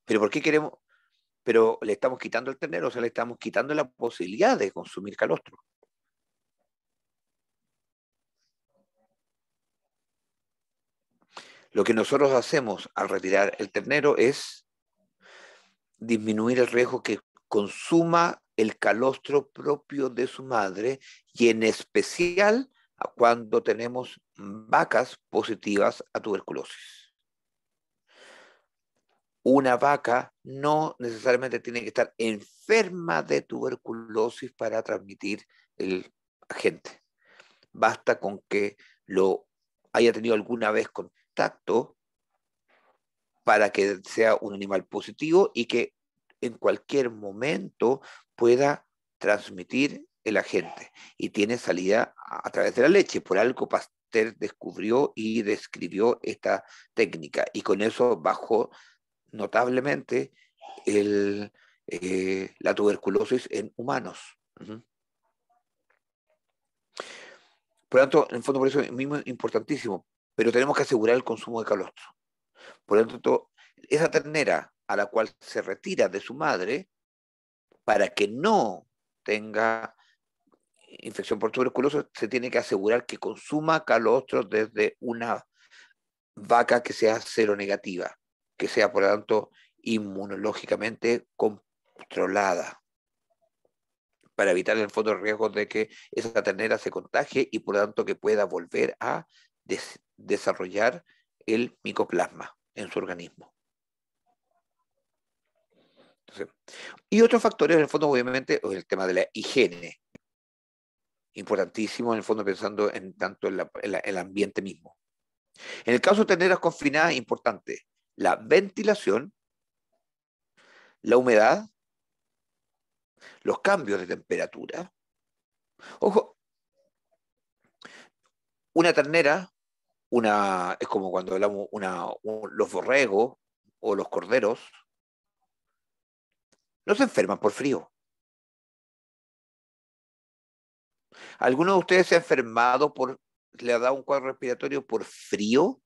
Pero ¿por qué queremos? Pero le estamos quitando el ternero, o sea, le estamos quitando la posibilidad de consumir calostro. Lo que nosotros hacemos al retirar el ternero es disminuir el riesgo que consuma el calostro propio de su madre y en especial cuando tenemos vacas positivas a tuberculosis. Una vaca no necesariamente tiene que estar enferma de tuberculosis para transmitir el agente. Basta con que lo haya tenido alguna vez contacto para que sea un animal positivo y que en cualquier momento pueda transmitir el agente. Y tiene salida a través de la leche. Por algo Pasteur descubrió y describió esta técnica y con eso bajó notablemente la tuberculosis en humanos. Uh-huh. Por lo tanto, en el fondo, por eso es mismo importantísimo, pero tenemos que asegurar el consumo de calostro. Por lo tanto, esa ternera a la cual se retira de su madre, para que no tenga infección por tuberculosis, se tiene que asegurar que consuma calostro desde una vaca que sea seronegativa, que sea, por lo tanto, inmunológicamente controlada, para evitar en el fondo el riesgo de que esa ternera se contagie y por lo tanto que pueda volver a desarrollar el micoplasma en su organismo. Entonces, y otros factores, en el fondo, obviamente, es el tema de la higiene. Importantísimo, en el fondo, pensando en tanto en el ambiente mismo. En el caso de terneras confinadas, importante, la ventilación, la humedad, los cambios de temperatura. Ojo, una ternera, es como cuando hablamos, los borregos o los corderos, no se enferman por frío. ¿Alguno de ustedes se ha enfermado le ha dado un cuadro respiratorio por frío?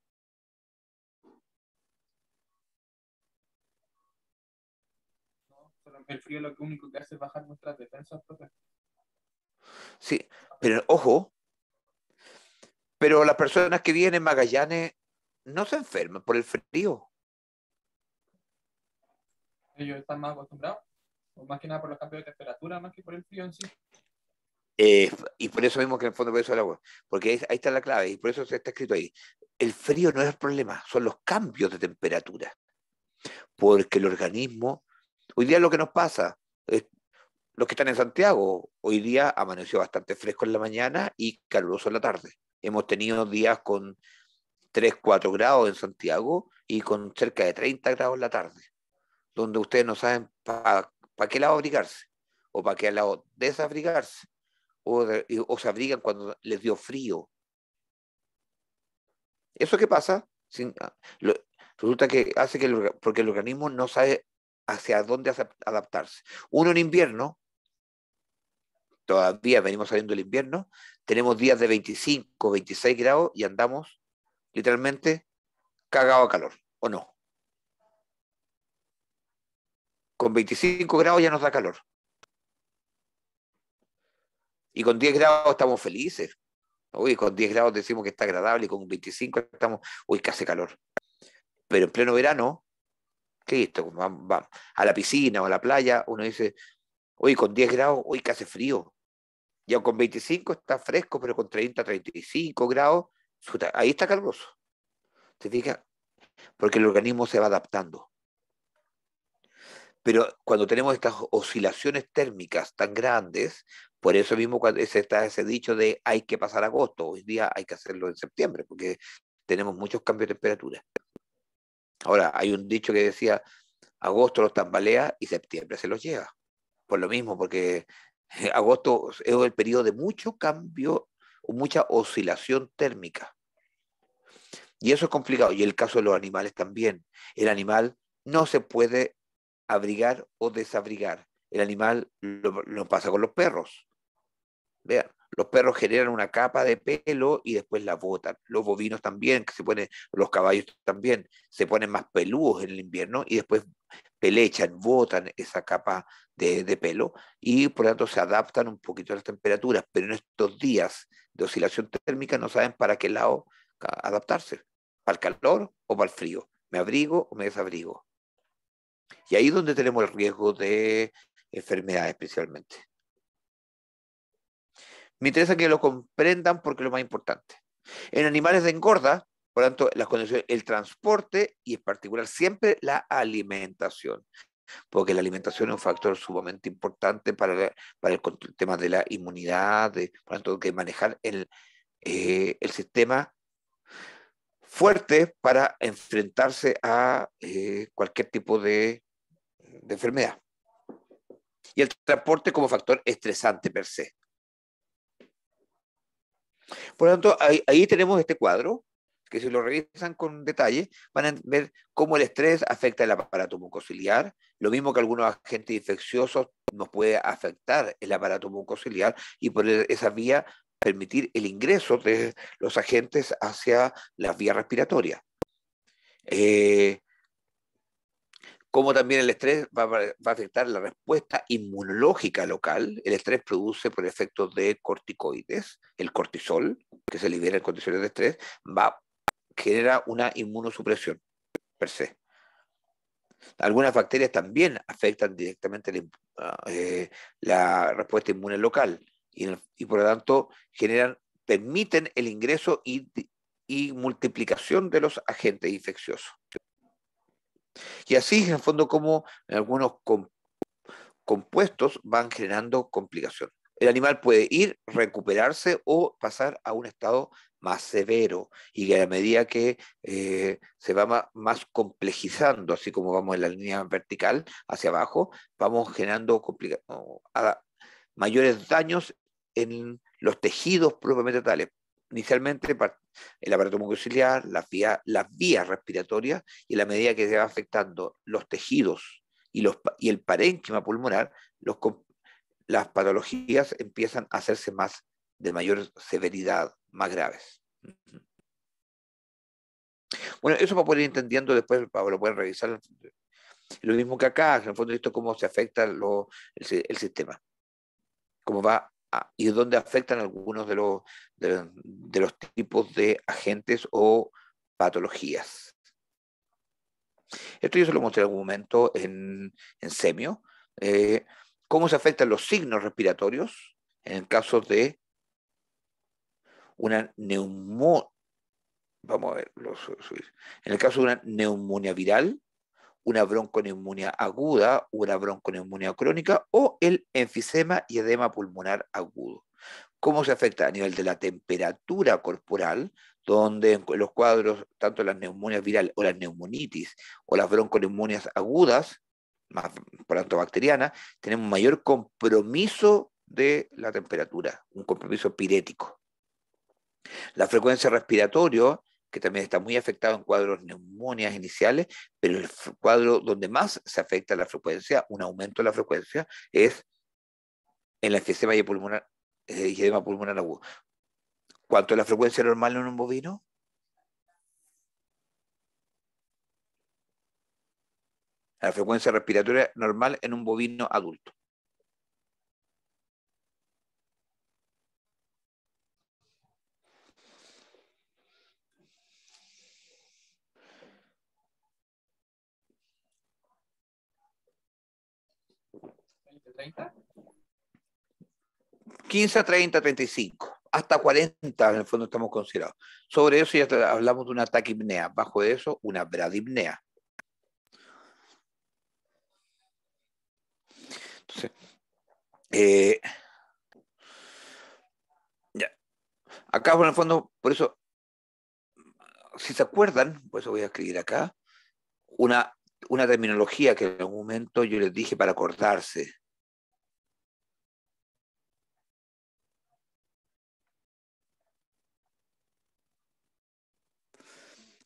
¿No? Solo el frío lo único que hace es bajar nuestras defensas, profe. Sí, pero ojo, pero las personas que viven en Magallanes no se enferman por el frío. Ellos están más acostumbrados, o más que nada por los cambios de temperatura, más que por el frío en sí. Y por eso mismo que en el fondo por eso el agua, porque ahí está la clave y por eso se está escrito ahí. El frío no es el problema, son los cambios de temperatura, porque el organismo, hoy día lo que nos pasa, los que están en Santiago, hoy día amaneció bastante fresco en la mañana y caluroso en la tarde. Hemos tenido días con 3, 4 grados en Santiago y con cerca de 30 grados en la tarde, donde ustedes no saben para qué lado abrigarse o para qué lado desabrigarse. O se abrigan cuando les dio frío. ¿Eso qué pasa? Resulta que hace porque el organismo no sabe hacia dónde adaptarse. Uno en invierno, todavía venimos saliendo del invierno, tenemos días de 25, 26 grados y andamos literalmente cagados a calor, ¿o no? Con 25 grados ya nos da calor. Y con 10 grados estamos felices. Uy, con 10 grados decimos que está agradable y con 25 estamos, uy, que hace calor. Pero en pleno verano, ¿qué es esto? Va a la piscina o a la playa, uno dice, uy, con 10 grados, uy, que hace frío. Ya con 25 está fresco, pero con 30, 35 grados, ahí está caluroso. ¿Te fijas? Porque el organismo se va adaptando. Pero cuando tenemos estas oscilaciones térmicas tan grandes, por eso mismo cuando está ese dicho de hay que pasar agosto, hoy día hay que hacerlo en septiembre, porque tenemos muchos cambios de temperatura. Ahora, hay un dicho que decía, agosto los tambalea y septiembre se los lleva. Por lo mismo, porque agosto es el periodo de mucho cambio o mucha oscilación térmica. Y eso es complicado. Y el caso de los animales también. El animal no se puede abrigar o desabrigar. El animal lo pasa con los perros. Vean, los perros generan una capa de pelo y después la botan. Los bovinos también, los caballos también, se ponen más peludos en el invierno y después pelechan, botan esa capa de pelo y por lo tanto se adaptan un poquito a las temperaturas, pero en estos días de oscilación térmica no saben para qué lado adaptarse, para el calor o para el frío, me abrigo o me desabrigo. Y ahí es donde tenemos el riesgo de enfermedades especialmente. Me interesa que lo comprendan porque es lo más importante. En animales de engorda, por lo tanto, las condiciones, el transporte y en particular siempre la alimentación, porque la alimentación es un factor sumamente importante para el tema de la inmunidad, por lo tanto, que manejar el sistema fuerte para enfrentarse a cualquier tipo de enfermedad. Y el transporte como factor estresante per se. Por lo tanto, ahí tenemos este cuadro, que si lo revisan con detalle, van a ver cómo el estrés afecta el aparato mucociliar, lo mismo que algunos agentes infecciosos nos puede afectar el aparato mucociliar y por esa vía permitir el ingreso de los agentes hacia las vías respiratorias. Como también el estrés va a afectar la respuesta inmunológica local. El estrés produce por efectos de corticoides, el cortisol, que se libera en condiciones de estrés, genera una inmunosupresión per se. Algunas bacterias también afectan directamente la respuesta inmune local y por lo tanto permiten el ingreso y multiplicación de los agentes infecciosos. Y así, en el fondo, como en algunos compuestos van generando complicación. El animal puede ir, recuperarse o pasar a un estado más severo y que a medida que se va más complejizando, así como vamos en la línea vertical hacia abajo, vamos generando mayores daños en los tejidos propiamente tales. Inicialmente el aparato mucociliar, las vías respiratorias, y a la medida que se va afectando los tejidos y el parénquima pulmonar, las patologías empiezan a hacerse de mayor severidad, más graves. Bueno, eso para poder ir entendiendo después, lo pueden revisar. Lo mismo que acá, en el fondo, esto cómo se afecta el sistema, cómo va y dónde afectan algunos de los tipos de agentes o patologías. Esto yo se lo mostré en algún momento en Semio, cómo se afectan los signos respiratorios en el caso de una vamos a ver, en el caso de una neumonía viral, una bronconeumonía aguda, una bronconeumonía crónica o el enfisema y edema pulmonar agudo. ¿Cómo se afecta? A nivel de la temperatura corporal, donde en los cuadros, tanto las neumonias virales o las neumonitis o las bronconeumonias agudas, más por tanto bacterianas, tenemos mayor compromiso de la temperatura, un compromiso pirético. La frecuencia respiratoria, que también está muy afectado en cuadros de neumonias iniciales, pero el cuadro donde más se afecta la frecuencia, un aumento de la frecuencia, es en la enfisema y edema pulmonar agudo. ¿Cuánto es la frecuencia normal en un bovino? La frecuencia respiratoria normal en un bovino adulto. ¿30? 15, 30, 35, hasta 40 en el fondo estamos considerados. Sobre eso ya hablamos de una taquipnea, bajo eso una bradipnea. Entonces, ya. Acá en el fondo, por eso, si se acuerdan, por eso voy a escribir acá, una terminología que en algún momento yo les dije para acordarse.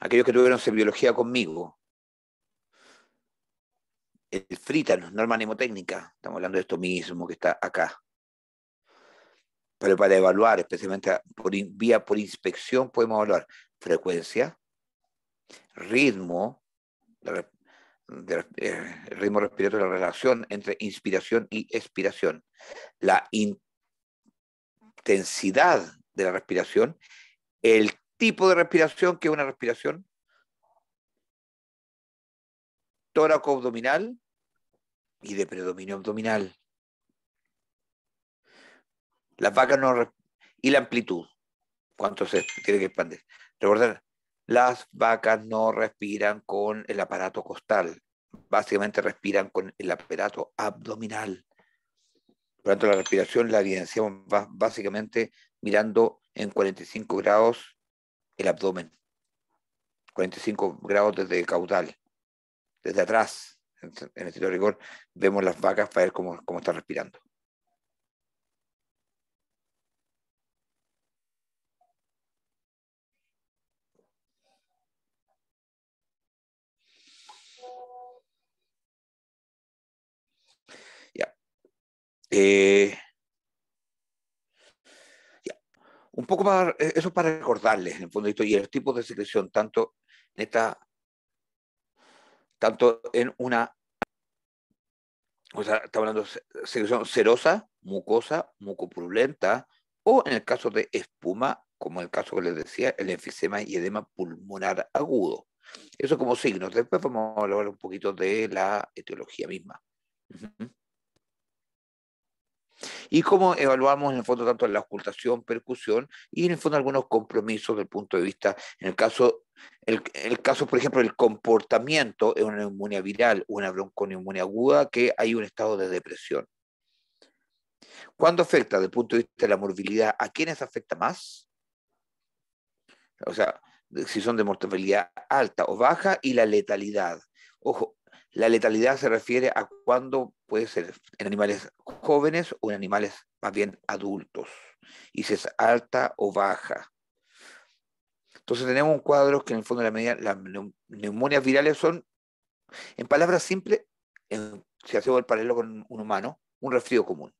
Aquellos que tuvieron biología conmigo, el FRITAN, norma mnemotécnica, estamos hablando de esto mismo que está acá. Pero para evaluar, especialmente por inspección, podemos evaluar frecuencia, ritmo, ritmo respiratorio, la relación entre inspiración y expiración, la intensidad de la respiración, el tipo de respiración, que es una respiración tóraco-abdominal y de predominio abdominal. Las vacas y la amplitud, cuánto se tiene que expandir. Recordar, las vacas no respiran con el aparato costal, básicamente respiran con el aparato abdominal. Por lo tanto, la respiración la evidenciamos básicamente mirando en 45 grados el abdomen, 45 grados desde caudal, desde atrás, en el sentido de rigor, vemos las vacas para ver cómo están respirando. Ya. Un poco más, eso para recordarles, en el fondo, y los tipos de secreción, tanto en una, o sea, estamos hablando de secreción serosa, mucosa, mucopurulenta, o en el caso de espuma, como en el caso que les decía, el enfisema y edema pulmonar agudo. Eso como signos. Después vamos a hablar un poquito de la etiología misma. Uh-huh. Y cómo evaluamos en el fondo tanto la ocultación, percusión y en el fondo algunos compromisos del punto de vista, en el caso El caso, por ejemplo, del comportamiento es una neumonía viral, una bronconeumonía aguda, que hay un estado de depresión. ¿Cuándo afecta desde el punto de vista de la morbilidad? ¿A quiénes afecta más? O sea, si son de mortalidad alta o baja, y la letalidad. Ojo, la letalidad se refiere a cuándo puede ser en animales jóvenes o en animales más bien adultos, y si es alta o baja. Entonces tenemos un cuadro que en el fondo las neumonias virales son, en palabras simples, si hacemos el paralelo con un humano, un resfrío común.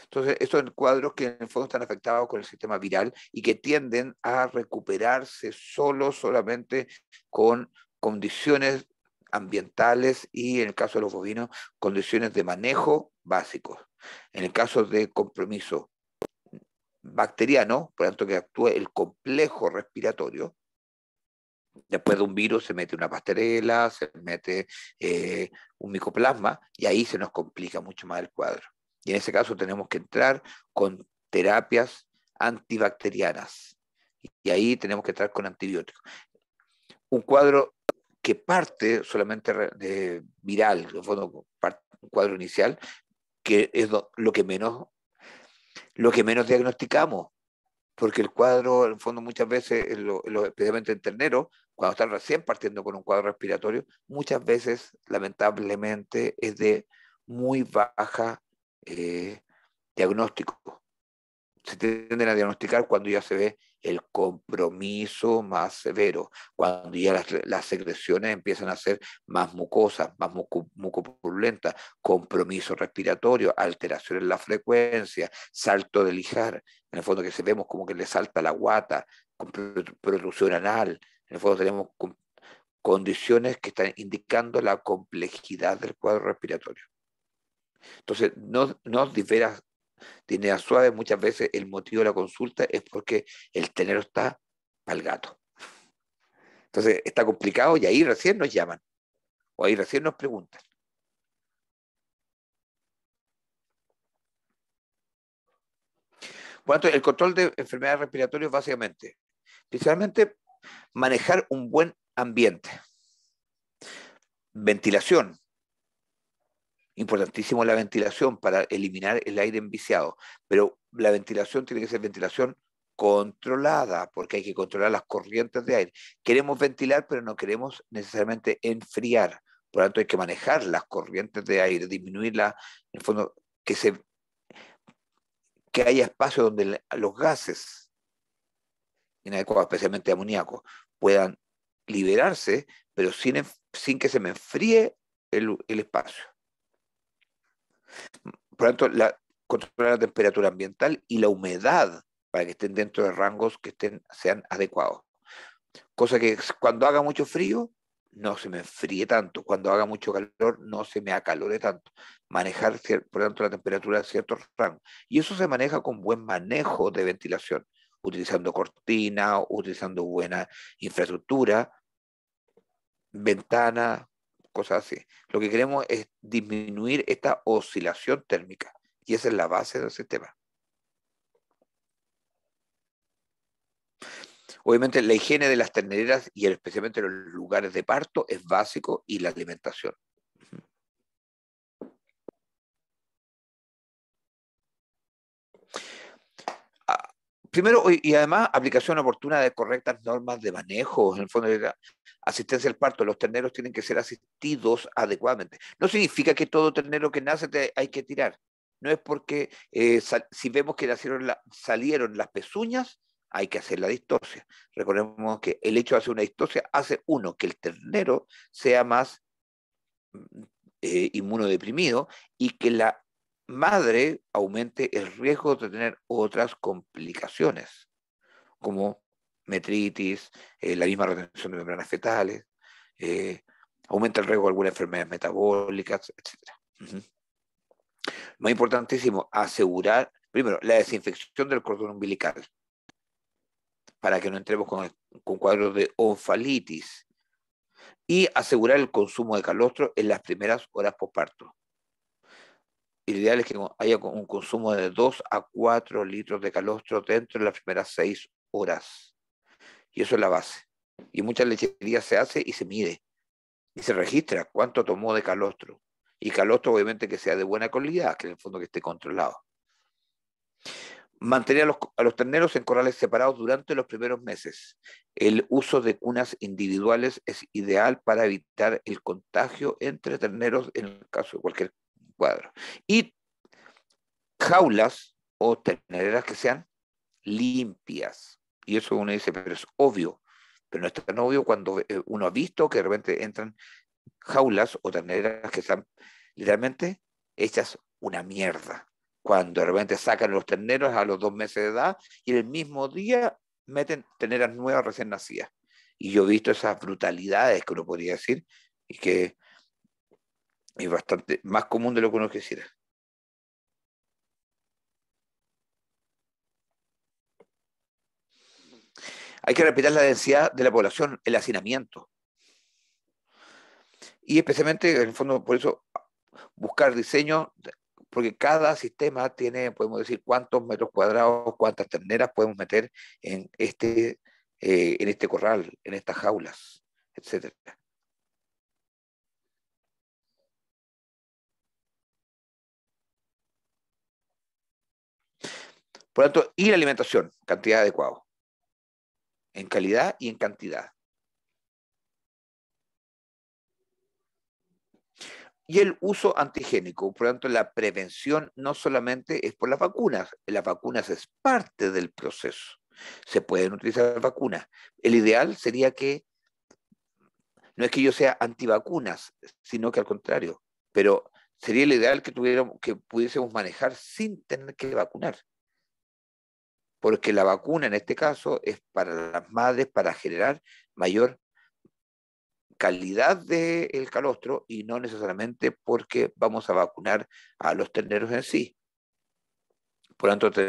Entonces, estos son cuadros que en el fondo están afectados con el sistema viral y que tienden a recuperarse solamente con condiciones ambientales y, en el caso de los bovinos, condiciones de manejo básicos. En el caso de compromiso bacteriano, por lo tanto que actúe el complejo respiratorio, después de un virus se mete una pastorela, se mete un micoplasma, y ahí se nos complica mucho más el cuadro. Y en ese caso tenemos que entrar con terapias antibacterianas. Y ahí tenemos que entrar con antibióticos. Un cuadro que parte solamente de viral, en fondo, un cuadro inicial, que es lo que menos diagnosticamos, porque el cuadro, en el fondo, muchas veces, especialmente en terneros, cuando están recién partiendo con un cuadro respiratorio, muchas veces, lamentablemente, es de muy baja diagnóstico. Se tienden a diagnosticar cuando ya se ve el compromiso más severo, cuando ya las secreciones empiezan a ser más mucosas, más mucopurulentas, compromiso respiratorio, alteración en la frecuencia, salto de lijar, en el fondo que se vemos como que le salta la guata, con protrusión anal, en el fondo tenemos condiciones que están indicando la complejidad del cuadro respiratorio. Entonces, no diferas de manera suave, muchas veces el motivo de la consulta es porque el tenero está al gato. Entonces, está complicado y ahí recién nos llaman, o ahí recién nos preguntan. Bueno, el control de enfermedades respiratorias básicamente, principalmente manejar un buen ambiente. Ventilación. Importantísimo la ventilación para eliminar el aire enviciado, pero la ventilación tiene que ser ventilación controlada, porque hay que controlar las corrientes de aire. Queremos ventilar, pero no queremos necesariamente enfriar. Por lo tanto, hay que manejar las corrientes de aire, disminuirla, en el fondo, que haya espacio donde los gases inadecuados, especialmente amoníaco, puedan liberarse, pero sin que se me enfríe el espacio. Por lo tanto, controlar la temperatura ambiental y la humedad para que estén dentro de rangos que sean adecuados. Cosa que cuando haga mucho frío, no se me enfríe tanto. Cuando haga mucho calor, no se me acalore tanto. Manejar, por lo tanto, la temperatura de ciertos rangos. Y eso se maneja con buen manejo de ventilación, utilizando cortina, utilizando buena infraestructura, ventana, cosas así. Lo que queremos es disminuir esta oscilación térmica, y esa es la base del sistema. Obviamente la higiene de las terneras y especialmente los lugares de parto es básico, y la alimentación. Primero, y además, aplicación oportuna de correctas normas de manejo. En el fondo de la asistencia al parto, los terneros tienen que ser asistidos adecuadamente. No significa que todo ternero que nace hay que tirar. No es porque si vemos que salieron las pezuñas, hay que hacer la distosia. Recordemos que el hecho de hacer una distosia hace, uno, que el ternero sea más inmunodeprimido, y que la madre aumente el riesgo de tener otras complicaciones, como metritis, la misma retención de membranas fetales, aumenta el riesgo de algunas enfermedades metabólicas, etc. Más importantísimo, asegurar, primero, la desinfección del cordón umbilical, para que no entremos con cuadros de onfalitis, y asegurar el consumo de calostro en las primeras horas postparto. El ideal es que haya un consumo de 2 a 4 litros de calostro dentro de las primeras 6 horas. Y eso es la base. Y muchas lecherías se hace y se mide. Y se registra cuánto tomó de calostro. Y calostro obviamente que sea de buena calidad, que en el fondo que esté controlado. Mantener a los terneros en corrales separados durante los primeros meses. El uso de cunas individuales es ideal para evitar el contagio entre terneros en el caso de cualquier cuadro. Y jaulas o terneras que sean limpias. Y eso uno dice, pero es obvio. Pero no es tan obvio cuando uno ha visto que de repente entran jaulas o terneras que están literalmente hechas una mierda. Cuando de repente sacan los terneros a los 2 meses de edad y en el mismo día meten terneras nuevas recién nacidas. Y yo he visto esas brutalidades que uno podría decir y que es bastante más común de lo que uno quisiera. Hay que respetar la densidad de la población, el hacinamiento. Y especialmente, en el fondo, por eso, buscar diseño, porque cada sistema tiene, podemos decir, cuántos metros cuadrados, cuántas terneras podemos meter en este corral, en estas jaulas, etcétera. Por lo tanto, y la alimentación, cantidad adecuada, en calidad y en cantidad. Y el uso antigénico, por lo tanto, la prevención no solamente es por las vacunas es parte del proceso. Se pueden utilizar vacunas. El ideal sería que, no es que yo sea antivacunas, sino que al contrario, pero sería el ideal que pudiésemos manejar sin tener que vacunar. Porque la vacuna en este caso es para las madres para generar mayor calidad del calostro y no necesariamente porque vamos a vacunar a los terneros en sí. Por lo tanto,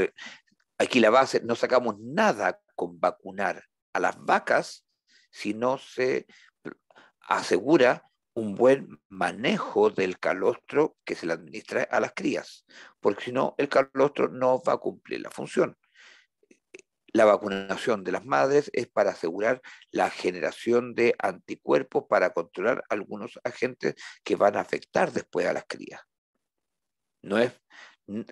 aquí la base, no sacamos nada con vacunar a las vacas si no se asegura un buen manejo del calostro que se le administra a las crías, porque si no, el calostro no va a cumplir la función. La vacunación de las madres es para asegurar la generación de anticuerpos para controlar algunos agentes que van a afectar después a las crías. No es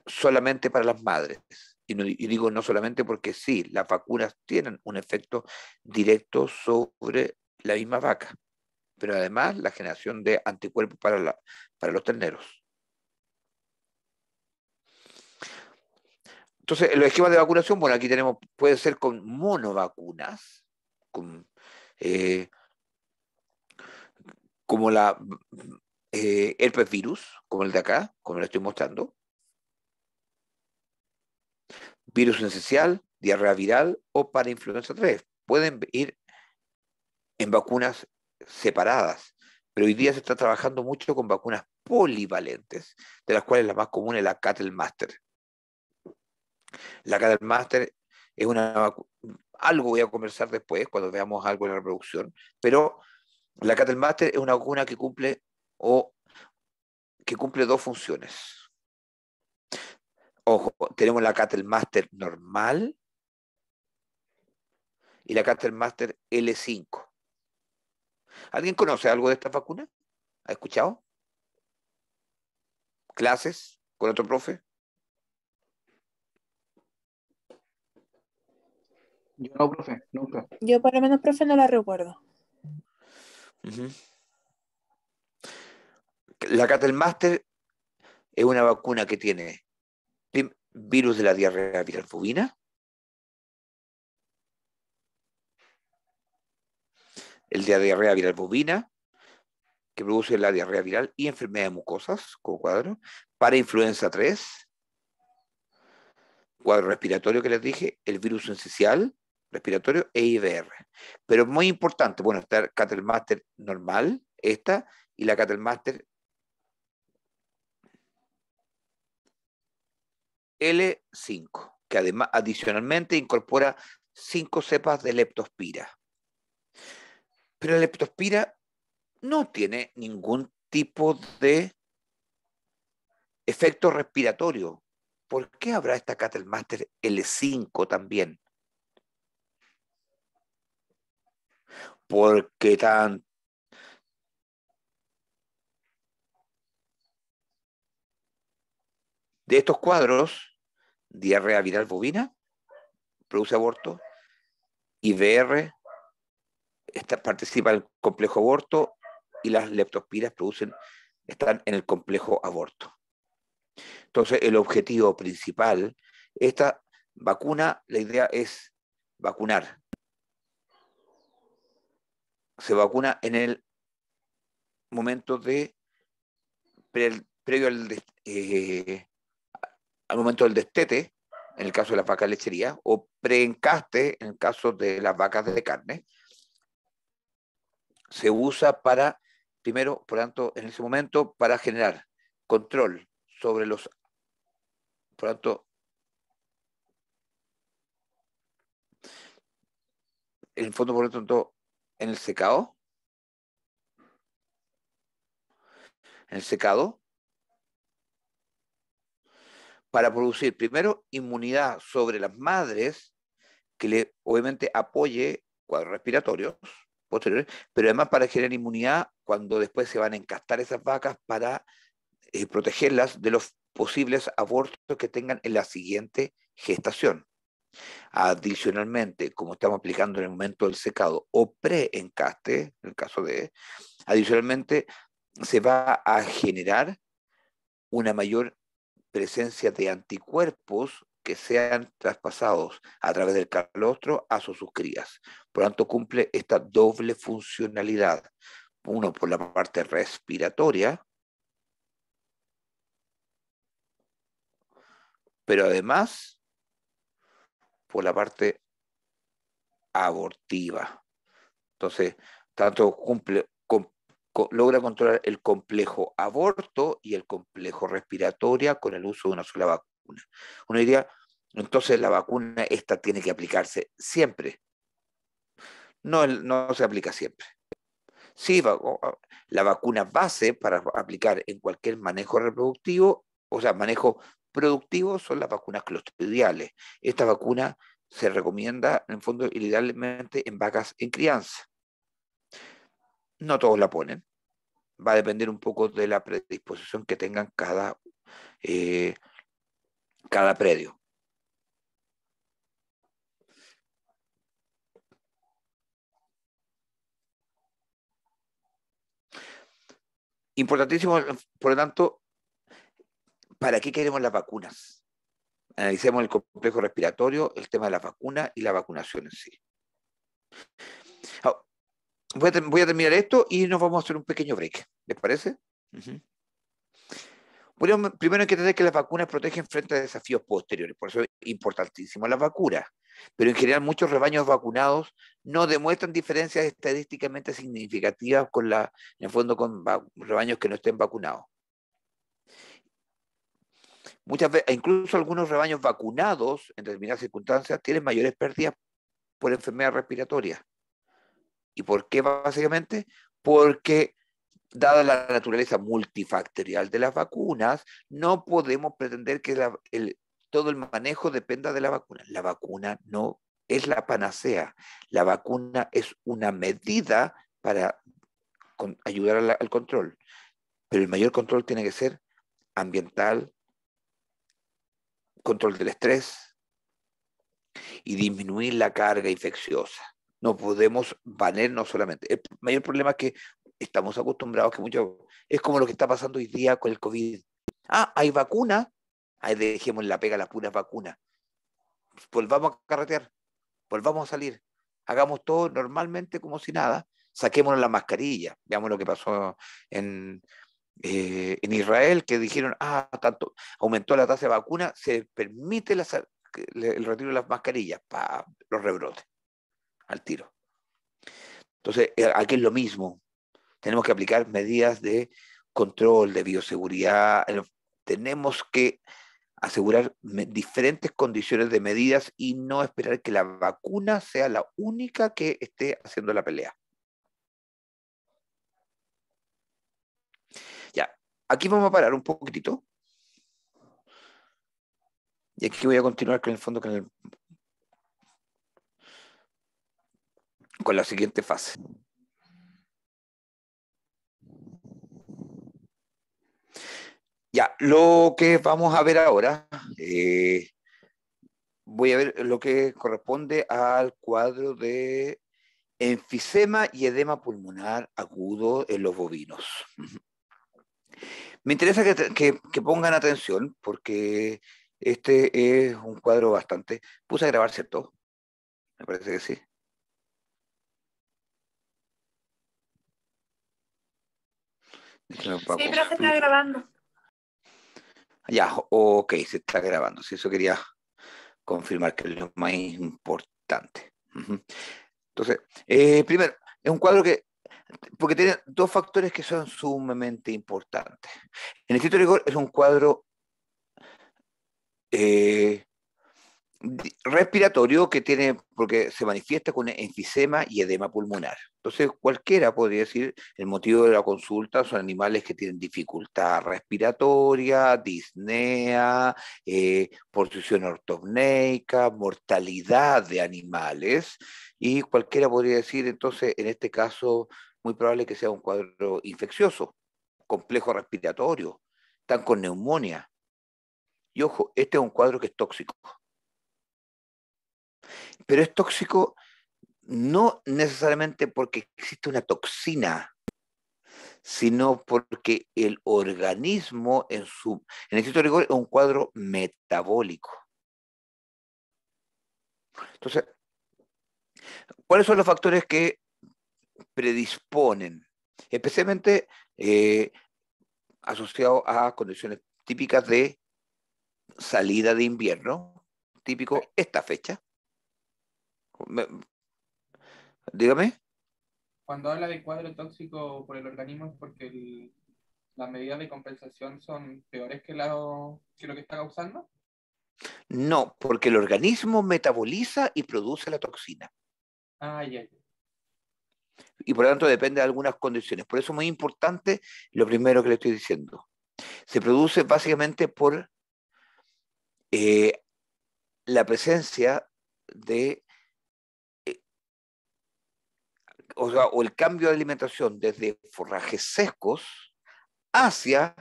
solamente para las madres. Y digo no solamente porque sí, las vacunas tienen un efecto directo sobre la misma vaca, pero además la generación de anticuerpos para los terneros. Entonces, los esquemas de vacunación, bueno, aquí tenemos, puede ser con monovacunas, con, eh, como la herpes virus, como el de acá, como lo estoy mostrando, virus esencial, diarrea viral o para influenza 3. Pueden ir en vacunas separadas, pero hoy día se está trabajando mucho con vacunas polivalentes, de las cuales la más común es la Cattle Master. La Cattle Master es algo voy a conversar después cuando veamos algo en la reproducción, pero la Cattle Master es una vacuna que cumple dos funciones. Ojo, tenemos la Cattle Master normal y la Cattle Master L5. ¿Alguien conoce algo de esta vacuna? ¿Ha escuchado? ¿Clases con otro profe? Yo no, profe, nunca. Yo por lo menos, profe, no la recuerdo. Uh-huh. La Cattle Master es una vacuna que tiene virus de la diarrea viral bovina, el de la diarrea viral bovina, que produce la diarrea viral y enfermedades mucosas, como cuadro, para influenza 3, cuadro respiratorio que les dije, el virus esencial respiratorio e IBR. Pero muy importante, bueno, está Cattle Master normal, esta, y la Cattle Master L5, que además adicionalmente incorpora 5 cepas de leptospira. Pero la leptospira no tiene ningún tipo de efecto respiratorio. ¿Por qué habrá esta Cattle Master L5 también? porque tan de estos cuadros, diarrea viral bovina produce aborto, IBR participa en el complejo aborto y las leptospiras están en el complejo aborto. Entonces, el objetivo principal, esta vacuna, la idea es vacunar. Se vacuna en el momento previo al momento del destete, en el caso de las vacas lecherías, o preencaste, en el caso de las vacas de carne. Se usa primero, por tanto, en ese momento, para generar control sobre por tanto, en el fondo, por lo tanto, en el secado, para producir primero inmunidad sobre las madres, que obviamente apoye cuadros respiratorios posteriores, pero además para generar inmunidad cuando después se van a encastar esas vacas para protegerlas de los posibles abortos que tengan en la siguiente gestación. Adicionalmente, como estamos aplicando en el momento del secado o pre-encaste, en el caso adicionalmente, se va a generar una mayor presencia de anticuerpos que sean traspasados a través del calostro a sus crías. Por lo tanto, cumple esta doble funcionalidad. Uno, por la parte respiratoria, pero además por la parte abortiva. Entonces, tanto logra controlar el complejo aborto y el complejo respiratorio con el uso de una sola vacuna. Uno diría, entonces la vacuna esta tiene que aplicarse siempre. No se aplica siempre. Sí, la vacuna base para aplicar en cualquier manejo reproductivo, o sea, manejo productivo, son las vacunas clostridiales. Esta vacuna se recomienda, en el fondo, idealmente en vacas en crianza. No todos la ponen. Va a depender un poco de la predisposición que tengan cada predio. Importantísimo, por lo tanto, ¿para qué queremos las vacunas? Analicemos el complejo respiratorio, el tema de las vacunas y la vacunación en sí. Voy a terminar esto y nos vamos a hacer un pequeño break. ¿Les parece? Bueno, primero hay que entender que las vacunas protegen frente a desafíos posteriores, por eso es importantísimo las vacunas. Pero en general muchos rebaños vacunados no demuestran diferencias estadísticamente significativas en el fondo con rebaños que no estén vacunados. Muchas veces, incluso algunos rebaños vacunados en determinadas circunstancias tienen mayores pérdidas por enfermedades respiratorias. ¿Y por qué básicamente? Porque dada la naturaleza multifactorial de las vacunas, no podemos pretender que todo el manejo dependa de la vacuna. La vacuna no es la panacea. La vacuna es una medida para ayudar al control. Pero el mayor control tiene que ser ambiental, control del estrés y disminuir la carga infecciosa. No podemos valernos solamente. El mayor problema es que estamos acostumbrados es como lo que está pasando hoy día con el COVID. Hay vacuna, ahí dejemos la pega a las puras vacunas. Volvamos a carretear, volvamos a salir, hagamos todo normalmente como si nada, saquémonos la mascarilla. Veamos lo que pasó en Israel, que dijeron, tanto aumentó la tasa de vacuna, se permite el retiro de las mascarillas para los rebrotes al tiro. Entonces, aquí es lo mismo. Tenemos que aplicar medidas de control, de bioseguridad. Tenemos que asegurar diferentes condiciones de medidas y no esperar que la vacuna sea la única que esté haciendo la pelea. Ya, aquí vamos a parar un poquitito. Y aquí voy a continuar con el fondo con la siguiente fase. Ya, lo que vamos a ver ahora, voy a ver lo que corresponde al cuadro de enfisema y edema pulmonar agudo en los bovinos. Me interesa que pongan atención porque este es un cuadro bastante... Puse a grabar, ¿cierto? Me parece que sí. Déjenme Sí, para profe, está grabando. Ya, ok, se está grabando. Si eso quería confirmar que es lo más importante. Ujú. Entonces, primero, es un cuadro que, porque tiene dos factores que son sumamente importantes. En estricto rigor es un cuadro eh, respiratorio que tiene, porque se manifiesta con enfisema y edema pulmonar. Entonces, cualquiera podría decir, el motivo de la consulta son animales que tienen dificultad respiratoria, disnea, porción ortopneica, mortalidad de animales, y cualquiera podría decir, entonces, en este caso, muy probable que sea un cuadro infeccioso, complejo respiratorio, están con neumonía. Y ojo, este es un cuadro que es tóxico. Pero es tóxico no necesariamente porque existe una toxina, sino porque el organismo en estricto rigor es un cuadro metabólico. Entonces, ¿cuáles son los factores que predisponen? Especialmente asociados a condiciones típicas de salida de invierno, típico esta fecha. Dígame. Cuando habla de cuadro tóxico por el organismo es porque las medidas de compensación son peores que lo que está causando. No, porque el organismo metaboliza y produce la toxina. Ah, ya. Y por lo tanto depende de algunas condiciones. Por eso es muy importante lo primero que le estoy diciendo. Se produce básicamente por la presencia de, o el cambio de alimentación desde forrajes secos hacia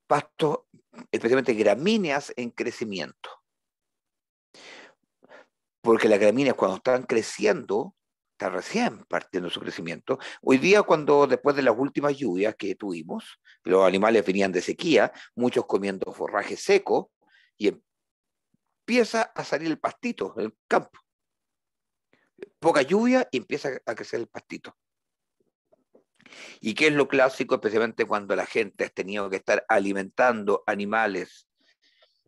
pastos, especialmente gramíneas en crecimiento. Porque las gramíneas cuando están creciendo, están recién partiendo su crecimiento. Hoy día, después de las últimas lluvias que tuvimos, los animales venían de sequía, muchos comiendo forraje seco, y empieza a salir el pastito en el campo. Poca lluvia y empieza a crecer el pastito. ¿Y qué es lo clásico, especialmente cuando la gente ha tenido que estar alimentando animales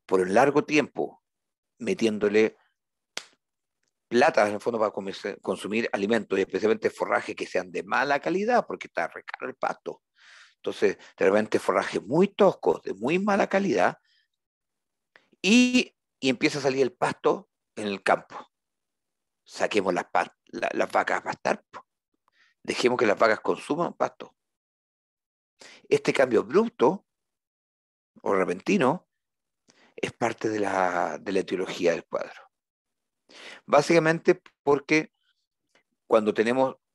por un largo tiempo, metiéndole plata en el fondo para consumir alimentos, y especialmente forraje que sean de mala calidad, porque está re caro el pasto? Entonces, de repente forraje muy tosco, de muy mala calidad, y empieza a salir el pasto en el campo. Saquemos las vacas a pastar, dejemos que las vacas consuman pasto. Este cambio abrupto o repentino es parte de la etiología del cuadro. Básicamente porque cuando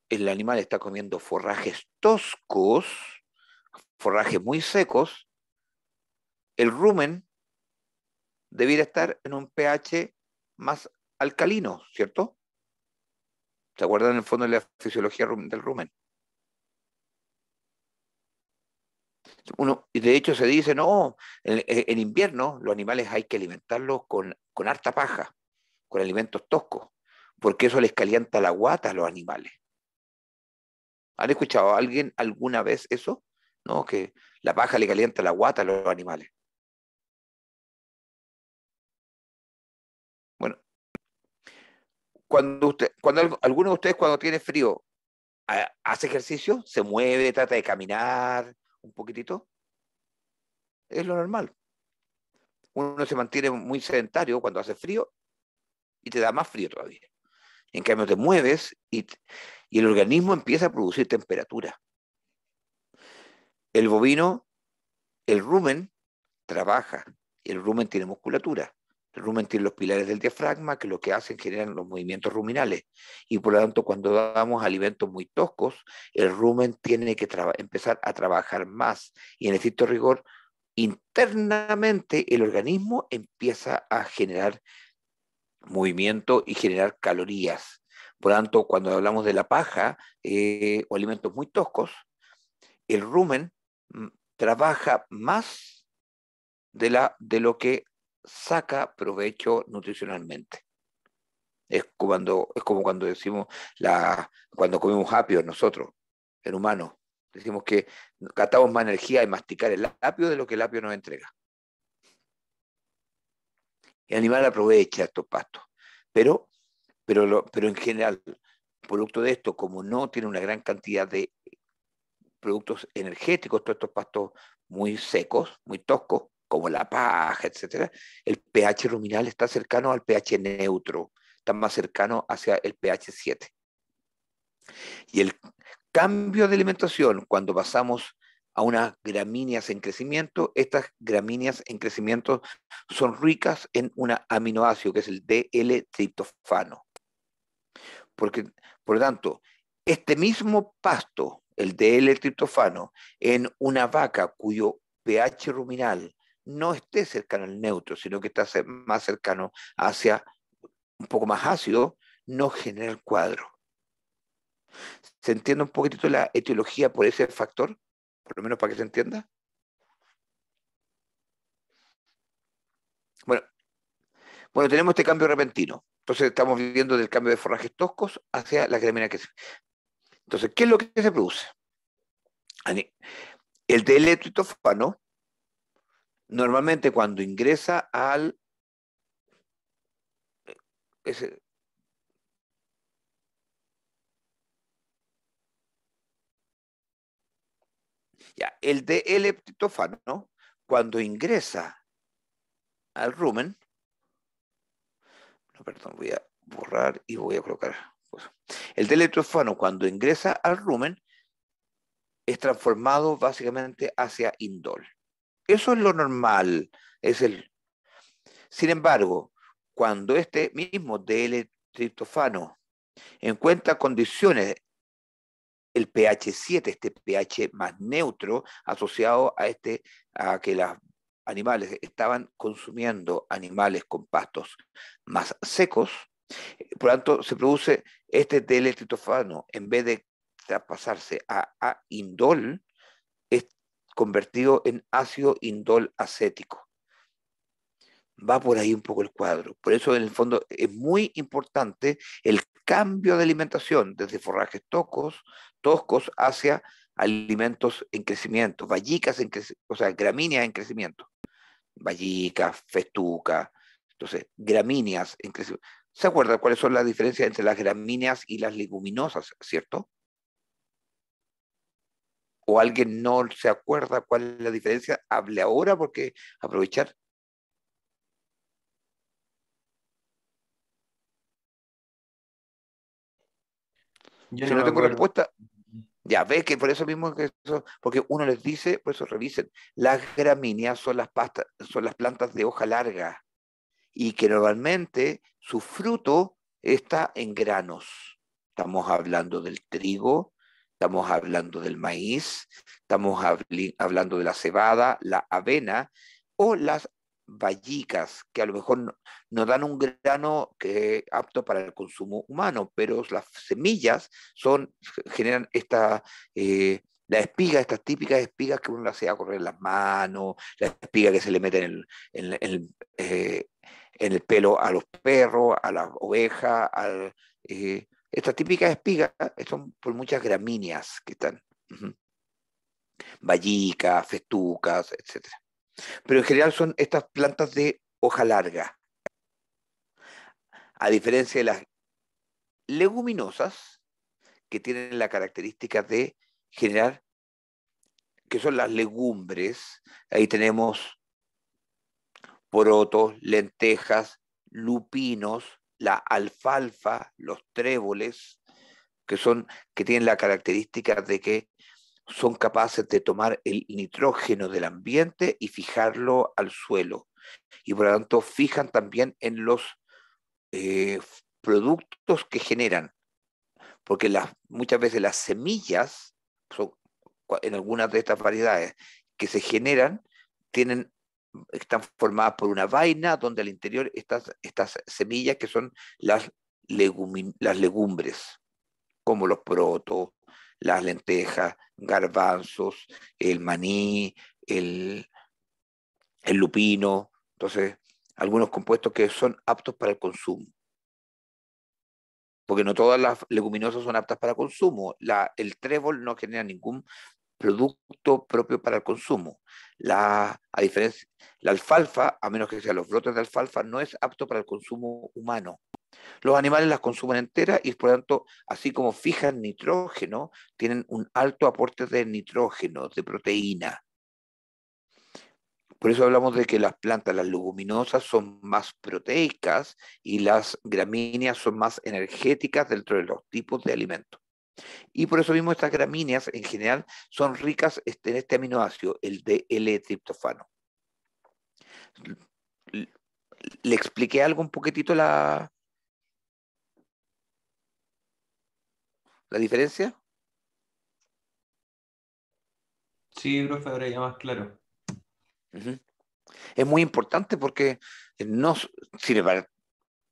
el animal está comiendo forrajes toscos, forrajes muy secos, el rumen debiera estar en un pH más alcalino, ¿cierto? ¿Se acuerdan en el fondo de la fisiología del rumen? Y de hecho se dice, no, en invierno los animales hay que alimentarlos con harta paja, con alimentos toscos, porque eso les calienta la guata a los animales. ¿Han escuchado a alguien alguna vez eso? ¿No? Que la paja le calienta la guata a los animales. Bueno, alguno de ustedes cuando tiene frío hace ejercicio, se mueve, trata de caminar un poquitito, es lo normal. Uno se mantiene muy sedentario cuando hace frío y te da más frío todavía. En cambio te mueves y el organismo empieza a producir temperatura. El bovino, el rumen, trabaja, y el rumen tiene musculatura. El rumen tiene los pilares del diafragma que lo que hacen generan los movimientos ruminales. Y por lo tanto, cuando damos alimentos muy toscos, el rumen tiene que empezar a trabajar más. Y en estricto rigor, internamente el organismo empieza a generar movimiento y generar calorías. Por lo tanto, cuando hablamos de la paja o alimentos muy toscos, el rumen trabaja más de lo que saca provecho nutricionalmente. Es como cuando decimos, cuando comemos apio nosotros, el humano, decimos que gastamos más energía en masticar el apio de lo que el apio nos entrega. El animal aprovecha estos pastos, pero en general, producto de esto, como no tiene una gran cantidad de productos energéticos, todos estos pastos muy secos, muy toscos, como la paja, etcétera, el pH ruminal está cercano al pH neutro, está más cercano hacia el pH 7. Y el cambio de alimentación, cuando pasamos a unas gramíneas en crecimiento, estas gramíneas en crecimiento son ricas en un aminoácido que es el DL-triptofano. Porque, por lo tanto, este mismo pasto, el DL-triptofano, en una vaca cuyo pH ruminal no esté cercano al neutro, sino que está más cercano hacia un poco más ácido, no genera el cuadro. ¿Se entiende un poquitito la etiología por ese factor? Por lo menos para que se entienda. Bueno, tenemos este cambio repentino. Entonces estamos viendo del cambio de forrajes toscos hacia la gramínea que se... Entonces, ¿qué es lo que se produce? El DL-triptofano normalmente cuando ingresa al... el DL-triptofano cuando ingresa al rumen, no, perdón, voy a borrar y voy a colocar... El DL-triptofano cuando ingresa al rumen es transformado básicamente hacia indol. Eso es lo normal. Sin embargo, cuando este mismo DL-triptofano encuentra condiciones, el pH 7, este pH más neutro, asociado a que los animales estaban consumiendo animales con pastos más secos, por lo tanto se produce este DL-triptofano, en vez de traspasarse a indol, es convertido en ácido indol acético. Va por ahí un poco el cuadro. Por eso, en el fondo, es muy importante el cambio de alimentación desde forrajes toscos hacia alimentos en crecimiento, o sea, gramíneas en crecimiento. Vallicas, festuca, entonces, gramíneas en crecimiento. ¿Se acuerdan cuáles son las diferencias entre las gramíneas y las leguminosas, cierto? ¿O alguien no se acuerda cuál es la diferencia? Hable ahora porque aprovechar. Yo Si no no me tengo acuerdo. respuesta, ya ves que por eso mismo, porque uno les dice, por eso revisen, las gramíneas son son las plantas de hoja larga y que normalmente su fruto está en granos. Estamos hablando del trigo, estamos hablando del maíz, estamos hablando de la cebada, la avena o las vallicas, que a lo mejor no dan un grano que apto para el consumo humano, pero las semillas generan la espiga, estas típicas espigas que uno le hace a correr en las manos, la espiga que se le mete en el pelo a los perros, a las ovejas, estas típicas espigas son por muchas gramíneas que están. Vallicas, festucas, etc. Pero en general son estas plantas de hoja larga. A diferencia de las leguminosas, que tienen la característica de generar, que son las legumbres. Ahí tenemos porotos, lentejas, lupinos, la alfalfa, los tréboles, que tienen la característica de que son capaces de tomar el nitrógeno del ambiente y fijarlo al suelo. y por lo tanto fijan también en los productos que generan, porque muchas veces las semillas, en algunas de estas variedades que se generan, están formadas por una vaina donde al interior estas semillas que son las legumbres, como los porotos, las lentejas, garbanzos, el maní, el lupino, entonces algunos compuestos que son aptos para el consumo. Porque no todas las leguminosas son aptas para consumo. El trébol no genera ningún producto propio para el consumo. A diferencia, la alfalfa, a menos que sean los brotes de alfalfa, no es apto para el consumo humano. Los animales las consumen enteras y por lo tanto, así como fijan nitrógeno, tienen un alto aporte de nitrógeno, de proteína. Por eso hablamos de que las plantas, las leguminosas, son más proteicas y las gramíneas son más energéticas dentro de los tipos de alimentos. Y por eso mismo estas gramíneas en general son ricas en este aminoácido, el de L-triptofano. ¿Le expliqué algo un poquitito la diferencia? Sí, profe, ahora ya más claro. Uh-huh. Es muy importante porque no sirve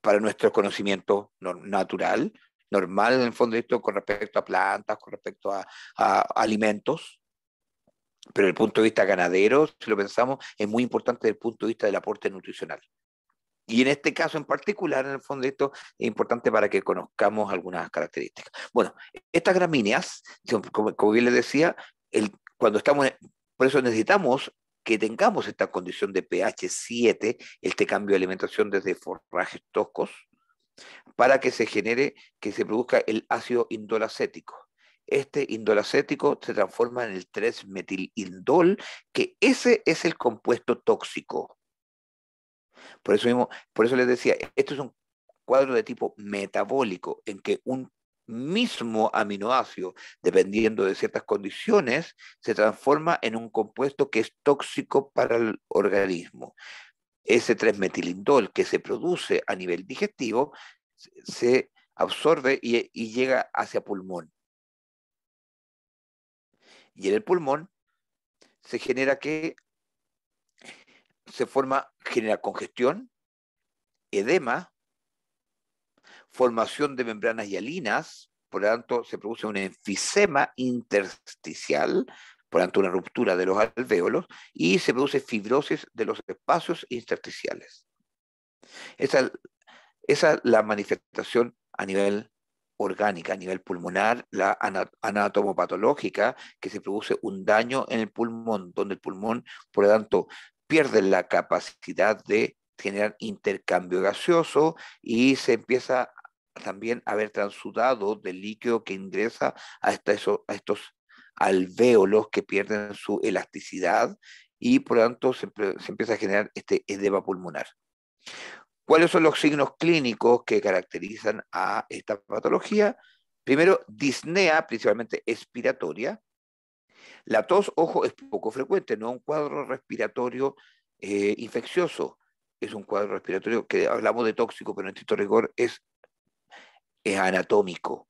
para nuestro conocimiento natural, normal en el fondo de esto con respecto a plantas, con respecto a alimentos, pero desde el punto de vista ganadero, si lo pensamos, es muy importante desde el punto de vista del aporte nutricional. Y en este caso en particular, en el fondo de esto, es importante para que conozcamos algunas características. Bueno, estas gramíneas, como bien les decía, cuando estamos, por eso necesitamos que tengamos esta condición de pH 7, este cambio de alimentación desde forrajes toscos, para que se genere, que se produzca el ácido indolacético. Este indolacético se transforma en el 3-metilindol, que ese es el compuesto tóxico. Por eso les decía, esto es un cuadro de tipo metabólico, en que un mismo aminoácido, dependiendo de ciertas condiciones, se transforma en un compuesto que es tóxico para el organismo. Ese 3-metilindol que se produce a nivel digestivo se absorbe y llega hacia pulmón. Y en el pulmón se genera genera congestión, edema, formación de membranas hialinas, por lo tanto se produce un enfisema intersticial, por lo tanto una ruptura de los alvéolos, y se produce fibrosis de los espacios intersticiales. Esa es la manifestación a nivel orgánica, a nivel pulmonar, la anatomopatológica, que se produce un daño en el pulmón, donde el pulmón, por lo tanto, pierde la capacidad de generar intercambio gaseoso y se empieza también a ver transudado del líquido que ingresa a estos alvéolos que pierden su elasticidad y por lo tanto se empieza a generar este edema pulmonar. ¿Cuáles son los signos clínicos que caracterizan a esta patología? Primero, disnea, principalmente expiratoria. La tos, ojo, es poco frecuente, no es un cuadro respiratorio infeccioso, es un cuadro respiratorio que hablamos de tóxico, pero en estricto rigor es anatómico.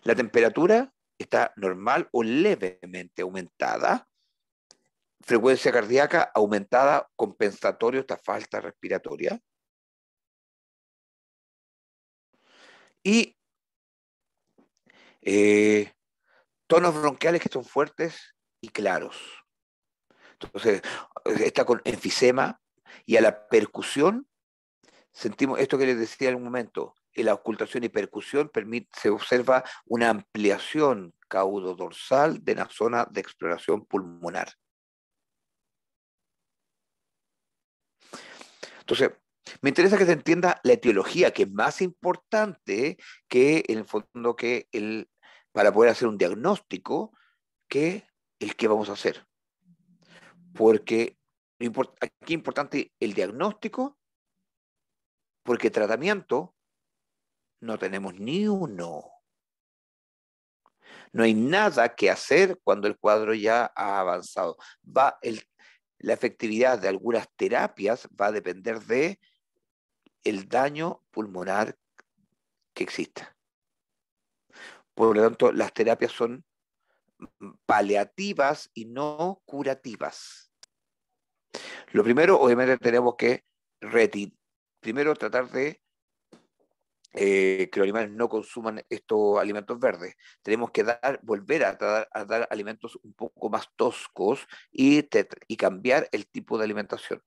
La temperatura está normal o levemente aumentada. Frecuencia cardíaca aumentada, compensatorio esta falta respiratoria. Y tonos bronquiales que son fuertes y claros. Entonces, está con enfisema y a la percusión sentimos esto que les decía en un momento. En la ocultación y percusión se observa una ampliación caudo-dorsal de la zona de exploración pulmonar. Entonces, me interesa que se entienda la etiología, que es más importante que en el fondo para poder hacer un diagnóstico que el que vamos a hacer. Porque aquí es importante el diagnóstico, porque tratamiento no tenemos ni uno. No hay nada que hacer cuando el cuadro ya ha avanzado. la efectividad de algunas terapias va a depender de el daño pulmonar que exista. Por lo tanto, las terapias son paliativas y no curativas. Lo primero, obviamente, tenemos que primero tratar de que los animales no consuman estos alimentos verdes. Tenemos que volver a dar alimentos un poco más toscos y cambiar el tipo de alimentación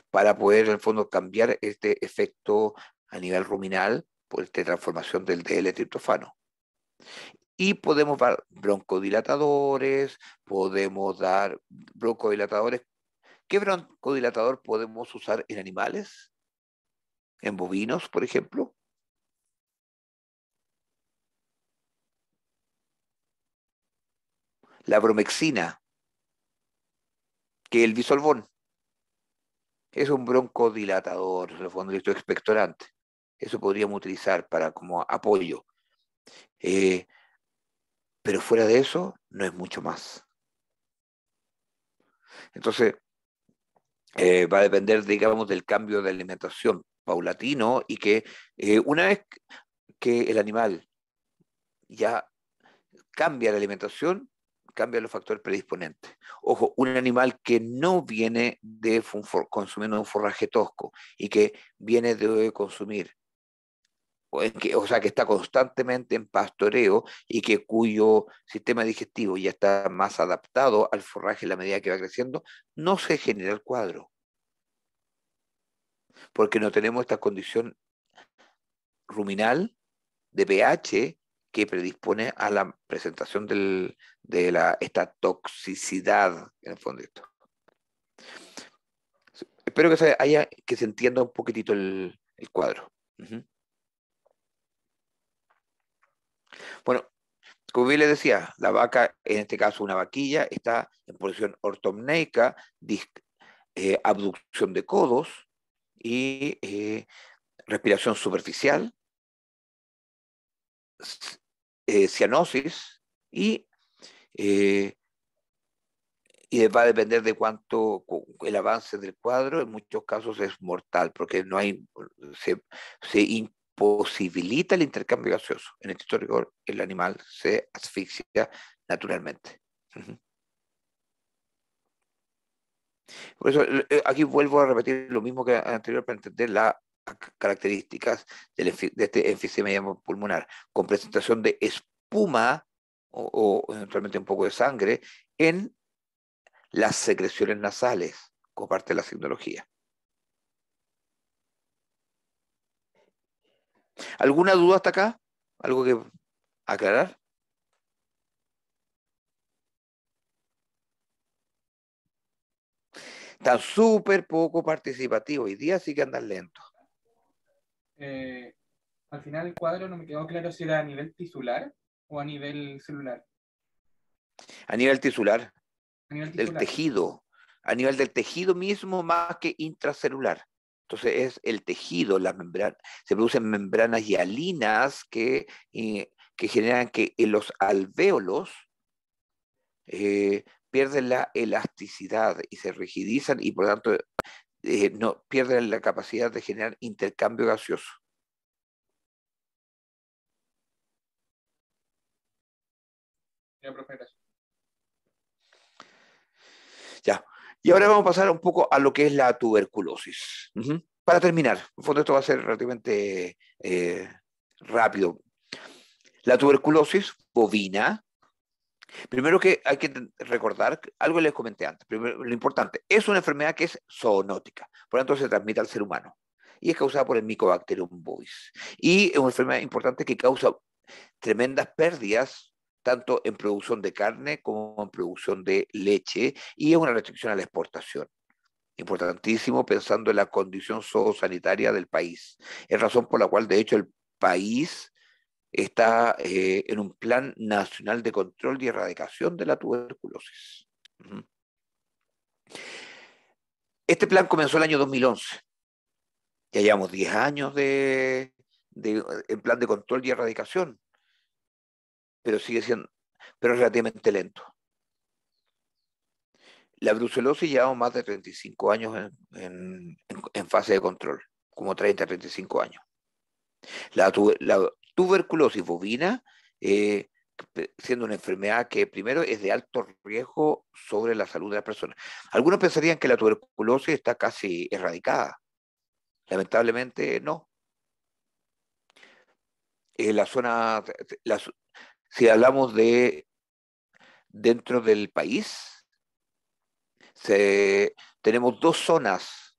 para poder, en el fondo, cambiar este efecto a nivel ruminal por esta transformación del DL-triptofano. Y podemos dar broncodilatadores, podemos dar broncodilatadores. ¿Qué broncodilatador podemos usar en animales? ¿En bovinos, por ejemplo? La bromexina, que es el bisolbón, es un broncodilatador, en el fondo, expectorante. Eso podríamos utilizar como apoyo. Pero fuera de eso, no es mucho más. Entonces, va a depender, digamos, del cambio de alimentación paulatino y que una vez que el animal ya cambia la alimentación, cambia los factores predisponentes. Ojo, un animal que no viene de consumiendo un forraje tosco y que viene de consumir, o sea, que está constantemente en pastoreo y cuyo sistema digestivo ya está más adaptado al forraje a la medida que va creciendo, no se genera el cuadro, porque no tenemos esta condición ruminal de pH que predispone a la presentación de esta toxicidad en el fondo de esto. Espero que se entienda un poquitito el cuadro. Bueno, como bien les decía, la vaca, en este caso una vaquilla, está en posición ortomneica, abducción de codos y respiración superficial, cianosis y va a depender de cuánto el avance del cuadro. En muchos casos es mortal porque se imposibilita el intercambio gaseoso. En este rigor, el animal se asfixia naturalmente. Por eso, aquí vuelvo a repetir lo mismo que anterior para entender las características de este enfisema pulmonar, con presentación de espuma o eventualmente un poco de sangre en las secreciones nasales, como parte de la signología. ¿Alguna duda hasta acá? ¿Algo que aclarar? Están súper poco participativos. Hoy día sí que andan lentos. Al final el cuadro no me quedó claro si era a nivel tisular o a nivel celular. A nivel tisular, A nivel del tisular. tejido, a nivel del tejido mismo más que intracelular. Entonces es el tejido, las membranas, se producen membranas hialinas que generan que en los alvéolos pierden la elasticidad y se rigidizan y por lo tanto no pierden la capacidad de generar intercambio gaseoso. Ya, profe, gracias. Ya. Y ahora vamos a pasar un poco a lo que es la tuberculosis. Para terminar, en el fondo esto va a ser relativamente rápido. La tuberculosis bovina, primero que hay que recordar, algo les comenté antes, primero, lo importante, es una enfermedad que es zoonótica, por lo tanto se transmite al ser humano y es causada por el Mycobacterium bovis. Y es una enfermedad importante que causa tremendas pérdidas tanto en producción de carne como en producción de leche, y es una restricción a la exportación. Importantísimo pensando en la condición zoosanitaria del país. Es razón por la cual, de hecho, el país está en un plan nacional de control y erradicación de la tuberculosis. Este plan comenzó el año 2011. Ya llevamos 10 años en plan de control y erradicación, pero sigue siendo, pero es relativamente lento. La brucelosis llevamos más de 35 años en fase de control, como 30, 35 años. La tuberculosis bovina, siendo una enfermedad que primero es de alto riesgo sobre la salud de las personas. Algunos pensarían que la tuberculosis está casi erradicada. Lamentablemente no. La zona, si hablamos de dentro del país, tenemos dos zonas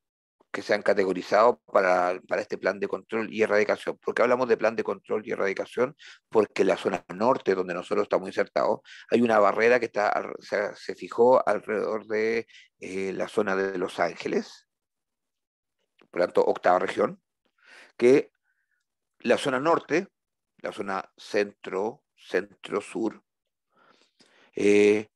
que se han categorizado para este plan de control y erradicación. ¿Por qué hablamos de plan de control y erradicación? Porque en la zona norte, donde nosotros estamos insertados, hay una barrera que se fijó alrededor de la zona de Los Ángeles, por lo tanto, octava región, que la zona norte, la zona centro-sur, es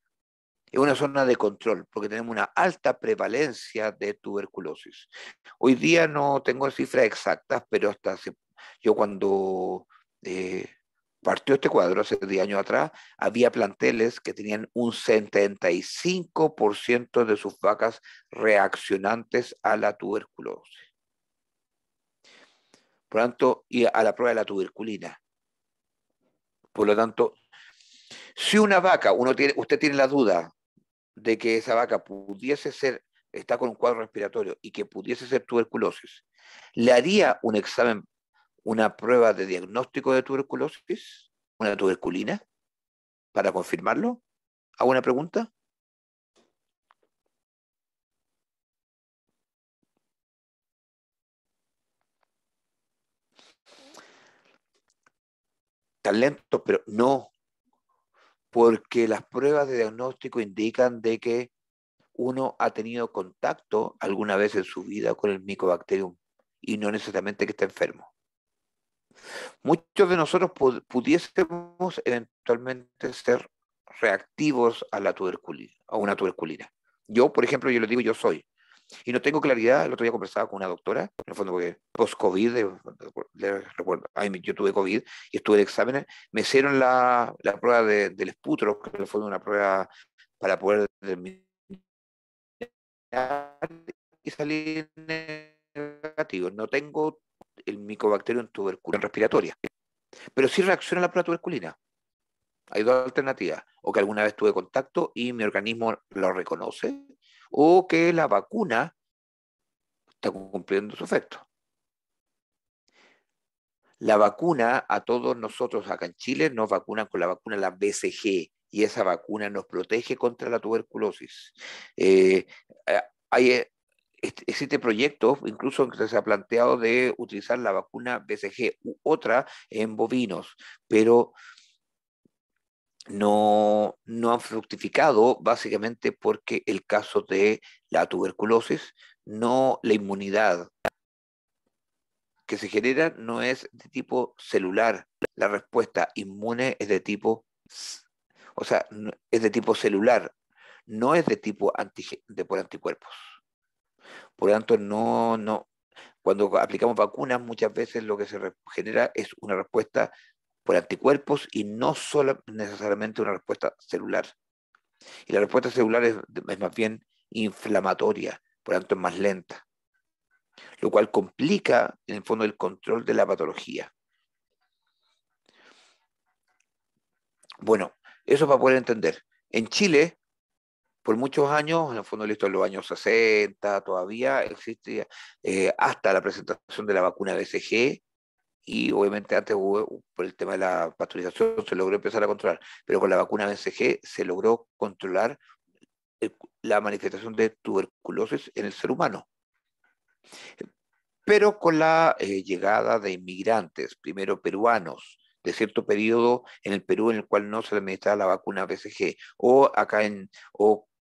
una zona de control, porque tenemos una alta prevalencia de tuberculosis. Hoy día no tengo cifras exactas, pero yo cuando partió este cuadro, hace 10 años atrás, había planteles que tenían un 75% de sus vacas reaccionantes a la tuberculosis. Por lo tanto, y a la prueba de la tuberculina. Por lo tanto, si una vaca, usted tiene la duda de que esa vaca está con un cuadro respiratorio y que pudiese ser tuberculosis, ¿le haría un examen, una prueba de diagnóstico de tuberculosis, una tuberculina, para confirmarlo? ¿Hago una pregunta? Tan lento, pero no, porque las pruebas de diagnóstico indican de que uno ha tenido contacto alguna vez en su vida con el Mycobacterium y no necesariamente que esté enfermo. Muchos de nosotros pudiésemos eventualmente ser reactivos a la tuberculina, a una tuberculina. Yo, por ejemplo, yo le digo, yo soy. Y no tengo claridad, el otro día conversaba con una doctora, en el fondo porque post-COVID, recuerdo, yo tuve COVID y estuve en exámenes, me hicieron la prueba del esputro, que fue una prueba para poder determinar y salir negativo. No tengo el Mycobacterium tuberculina respiratoria, pero sí reacciona a la prueba tuberculina. Hay dos alternativas, o que alguna vez tuve contacto y mi organismo lo reconoce, o que la vacuna está cumpliendo su efecto. La vacuna, a todos nosotros acá en Chile, nos vacunan con la vacuna, la BCG, y esa vacuna nos protege contra la tuberculosis. Existe proyectos, incluso que se ha planteado de utilizar la vacuna BCG u otra en bovinos, pero no han fructificado básicamente porque el caso de la tuberculosis, la inmunidad que se genera no es de tipo celular. La respuesta inmune es de tipo, es de tipo celular, no es de tipo por anticuerpos. Por lo tanto, cuando aplicamos vacunas, muchas veces lo que se genera es una respuesta por anticuerpos y no solo necesariamente una respuesta celular. Y la respuesta celular es más bien inflamatoria, por lo tanto es más lenta, lo cual complica en el fondo el control de la patología. Bueno, eso para poder entender. En Chile, por muchos años, en el fondo listo en los años 60, todavía existe hasta la presentación de la vacuna BCG, y obviamente antes por el tema de la pasteurización se logró empezar a controlar, pero con la vacuna BCG se logró controlar la manifestación de tuberculosis en el ser humano. Pero con la llegada de inmigrantes, primero peruanos, de cierto periodo en el Perú en el cual no se le administraba la vacuna BCG, o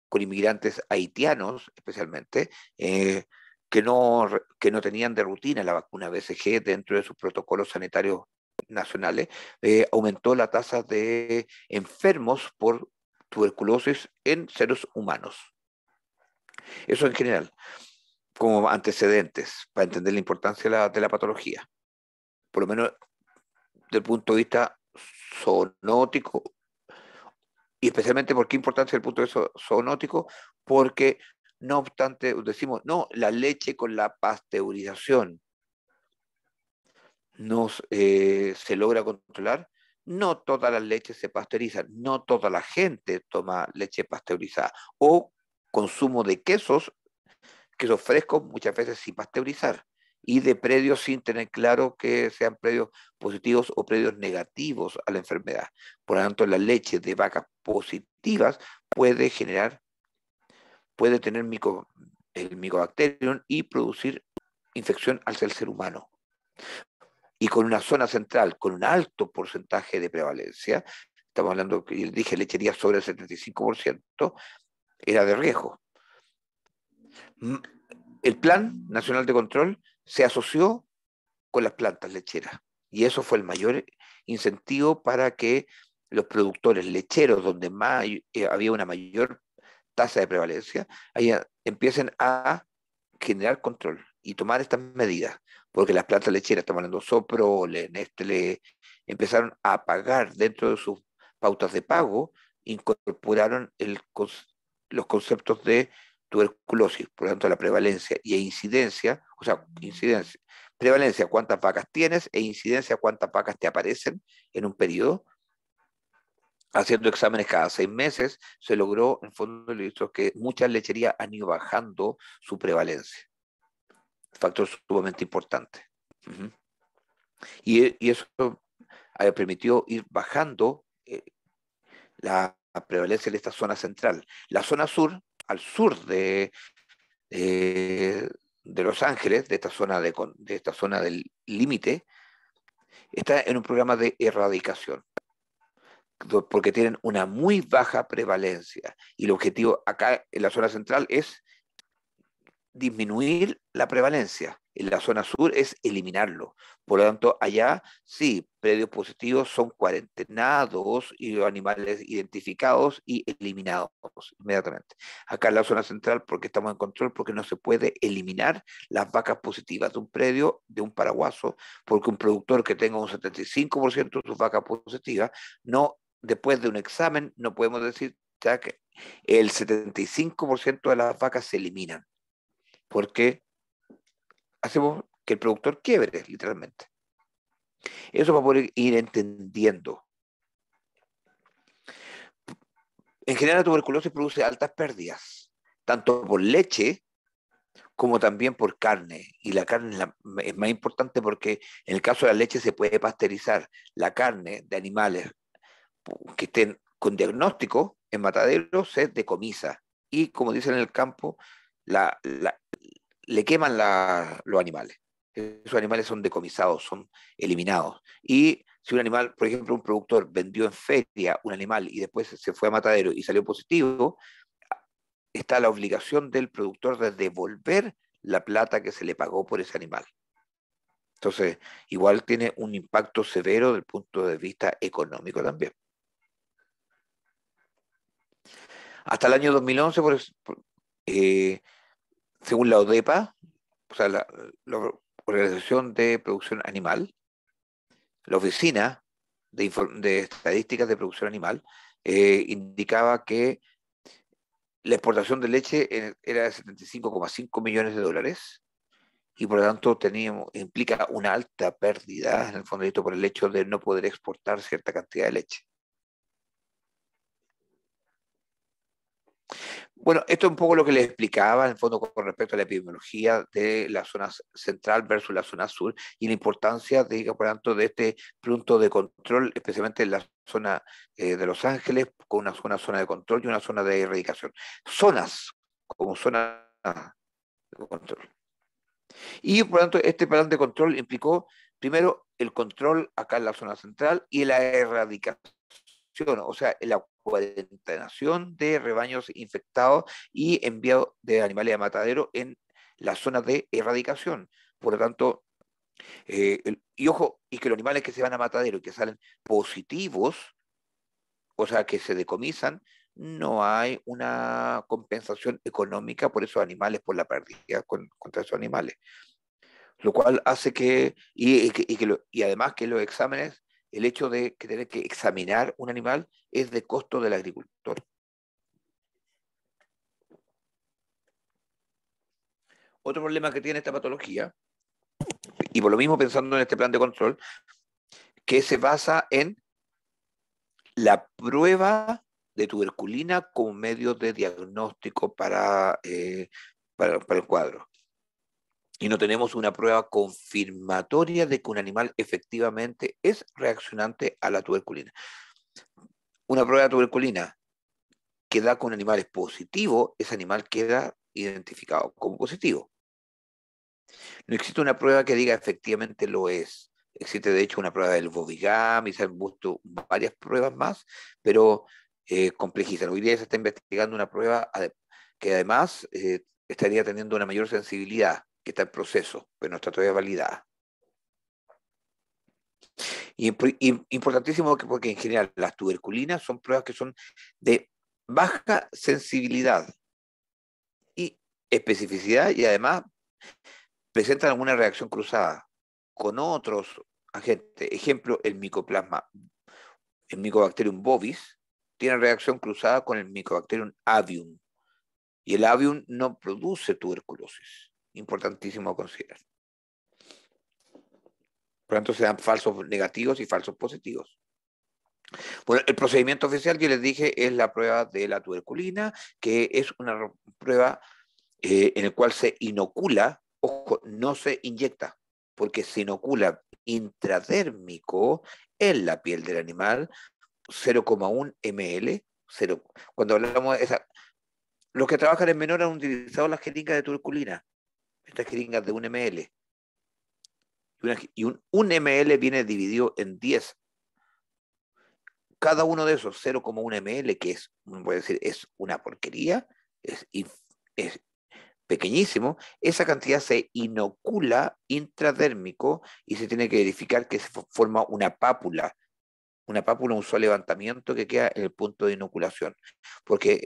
con inmigrantes haitianos especialmente, que no tenían de rutina la vacuna BCG dentro de sus protocolos sanitarios nacionales, aumentó la tasa de enfermos por tuberculosis en seres humanos. Eso en general, como antecedentes, para entender la importancia de la patología, por lo menos desde el punto de vista zoonótico, y especialmente por qué importancia desde el punto de vista zoonótico, porque no obstante, decimos, no, la leche con la pasteurización se logra controlar. No todas las leches se pasteurizan, no toda la gente toma leche pasteurizada, o consumo de quesos frescos muchas veces sin pasteurizar, y de predios sin tener claro que sean predios positivos o predios negativos a la enfermedad. Por lo tanto, la leche de vacas positivas puede tener el Mycobacterium y producir infección al ser humano. Y con una zona central con un alto porcentaje de prevalencia, estamos hablando, que yo dije, lechería sobre el 75%, era de riesgo. El Plan Nacional de Control se asoció con las plantas lecheras, y eso fue el mayor incentivo para que los productores lecheros, donde había una mayor tasa de prevalencia, empiecen a generar control y tomar estas medidas, porque las plantas lecheras, estamos hablando Soprole, Nestlé, empezaron a pagar dentro de sus pautas de pago, incorporaron los conceptos de tuberculosis, por lo tanto la prevalencia y incidencia, prevalencia cuántas vacas tienes e incidencia cuántas vacas te aparecen en un periodo. Haciendo exámenes cada 6 meses, se logró, en fondo, que muchas lecherías han ido bajando su prevalencia. Factor sumamente importante. Uh-huh. Y eso permitió ir bajando la prevalencia de esta zona central. La zona sur, al sur de Los Ángeles, de esta zona del límite, está en un programa de erradicación, porque tienen una muy baja prevalencia. Y el objetivo acá en la zona central es disminuir la prevalencia. En la zona sur es eliminarlo. Por lo tanto, allá sí, predios positivos son cuarentenados y los animales identificados y eliminados inmediatamente. Acá en la zona central, porque estamos en control, porque no se puede eliminar las vacas positivas de un predio, de un paraguaso, porque un productor que tenga un 75% de sus vacas positivas, después de un examen, no podemos decir ya que el 75% de las vacas se eliminan, porque hacemos que el productor quiebre, literalmente. Eso para poder ir entendiendo. En general, la tuberculosis produce altas pérdidas, tanto por leche como también por carne. Y la carne es más importante porque en el caso de la leche se puede pasteurizar. La carne de animales que estén con diagnóstico en matadero se decomisa. Y como dicen en el campo, le queman los animales. Esos animales son decomisados, son eliminados. Y si un animal, por ejemplo, un productor vendió en feria un animal y después se fue a matadero y salió positivo, está la obligación del productor de devolver la plata que se le pagó por ese animal. Entonces, igual tiene un impacto severo desde el punto de vista económico también. Hasta el año 2011, según la ODEPA, o sea, la Organización de Producción Animal, la Oficina de Estadísticas de Producción Animal, indicaba que la exportación de leche era de 75,5 millones de dólares, y por lo tanto implica una alta pérdida, en el fondo, por el hecho de no poder exportar cierta cantidad de leche. Bueno, esto es un poco lo que les explicaba, en el fondo, con respecto a la epidemiología de la zona central versus la zona sur, y la importancia, por tanto, de este punto de control, especialmente en la zona de Los Ángeles, con una zona de control y una zona de erradicación. Zonas como zona de control. Y por lo tanto, este plan de control implicó, primero, el control acá en la zona central y la erradicación, o sea, la cuarentenación de rebaños infectados y enviado de animales a matadero en la zona de erradicación. Por lo tanto, y ojo, y que los animales que se van a matadero y que salen positivos, o sea, que se decomisan, no hay una compensación económica por esos animales, por la pérdida contra esos animales. Lo cual hace que, y además que los exámenes, el hecho de que tener que examinar un animal es de costo del agricultor. Otro problema que tiene esta patología, y por lo mismo pensando en este plan de control, que se basa en la prueba de tuberculina como medio de diagnóstico para el cuadro. Y no tenemos una prueba confirmatoria de que un animal efectivamente es reaccionante a la tuberculina. Una prueba de tuberculina que da con animales positivos, ese animal queda identificado como positivo. No existe una prueba que diga efectivamente lo es. Existe de hecho una prueba del Bovigam y se han visto varias pruebas más, pero complejizan. Hoy día se está investigando una prueba que además estaría teniendo una mayor sensibilidad, que está en proceso, pero no está todavía validada. Y importantísimo porque en general las tuberculinas son pruebas que son de baja sensibilidad y especificidad y además presentan alguna reacción cruzada con otros agentes. Ejemplo, el Mycobacterium bovis tiene reacción cruzada con el Mycobacterium avium. Y el avium no produce tuberculosis. Importantísimo a considerar. Por lo tanto, se dan falsos negativos y falsos positivos. Bueno, el procedimiento oficial, yo les dije, es la prueba de la tuberculina, que es una prueba en la cual se inocula, ojo, no se inyecta, porque se inocula intradérmico en la piel del animal, 0,1 ml. Cuando hablamos de esa, los que trabajan en menor han utilizado las jeringas de tuberculina, estas jeringas de 1 ml. Y un ml viene dividido en 10. Cada uno de esos 0,1 ml, que es, voy a decir, es una porquería, es pequeñísimo, esa cantidad se inocula intradérmico y se tiene que verificar que se forma una pápula. Una pápula, un solo levantamiento que queda en el punto de inoculación. Porque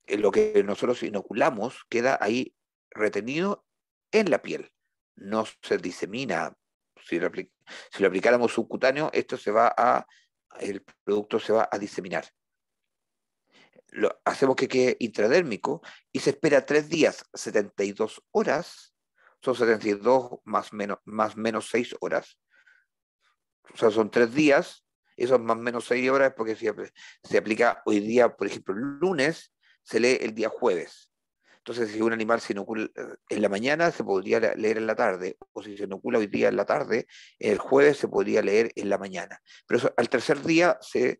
lo que nosotros inoculamos queda ahí retenido en la piel. No se disemina. Si lo aplicáramos subcutáneo, el producto se va a diseminar. Hacemos que quede intradérmico y se espera 3 días, 72 horas, son 72 más menos 6 horas, o sea, son 3 días, esos más menos 6 horas porque se aplica hoy día, por ejemplo, el lunes, se lee el día jueves. Entonces, si un animal se inocula en la mañana, se podría leer en la tarde, o si se inocula hoy día en la tarde, el jueves se podría leer en la mañana. Pero eso, al tercer día se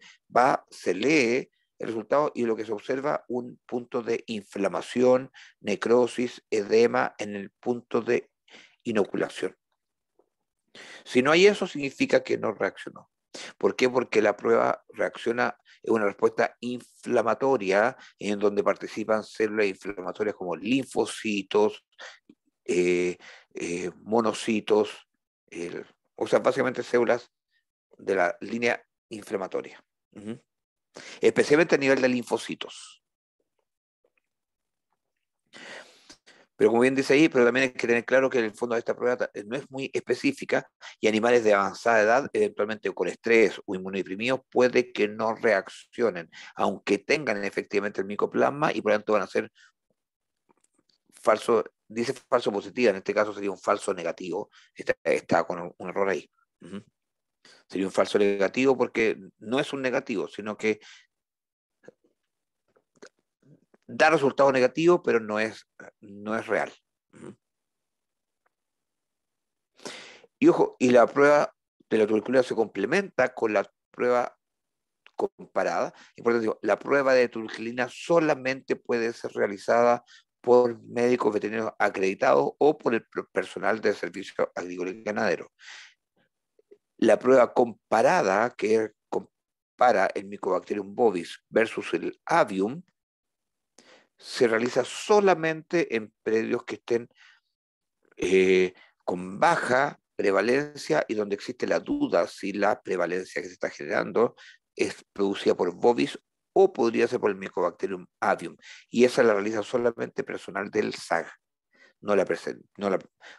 lee el resultado y lo que se observa un punto de inflamación, necrosis, edema en el punto de inoculación. Si no hay eso, significa que no reaccionó. ¿Por qué? Porque la prueba reacciona en una respuesta inflamatoria en donde participan células inflamatorias como linfocitos, monocitos, o sea, básicamente células de la línea inflamatoria. Especialmente a nivel de linfocitos. Pero como bien dice ahí, pero también hay que tener claro que en el fondo de esta prueba no es muy específica y animales de avanzada edad, eventualmente con estrés o inmunodeprimidos, puede que no reaccionen, aunque tengan efectivamente el micoplasma y por lo tanto van a ser falso, dice falso positivo, en este caso sería un falso negativo, está con un error ahí. Sería un falso negativo porque no es un negativo, sino que da resultado negativo, pero no es real. Y ojo, y la prueba de la tuberculina se complementa con la prueba comparada. Y por eso digo, la prueba de tuberculina solamente puede ser realizada por médicos veterinarios acreditados o por el personal del servicio agrícola y ganadero. La prueba comparada, que compara el Mycobacterium bovis versus el avium, se realiza solamente en predios que estén con baja prevalencia y donde existe la duda si la prevalencia que se está generando es producida por bovis o podría ser por el Mycobacterium avium. Y esa la realiza solamente personal del SAG.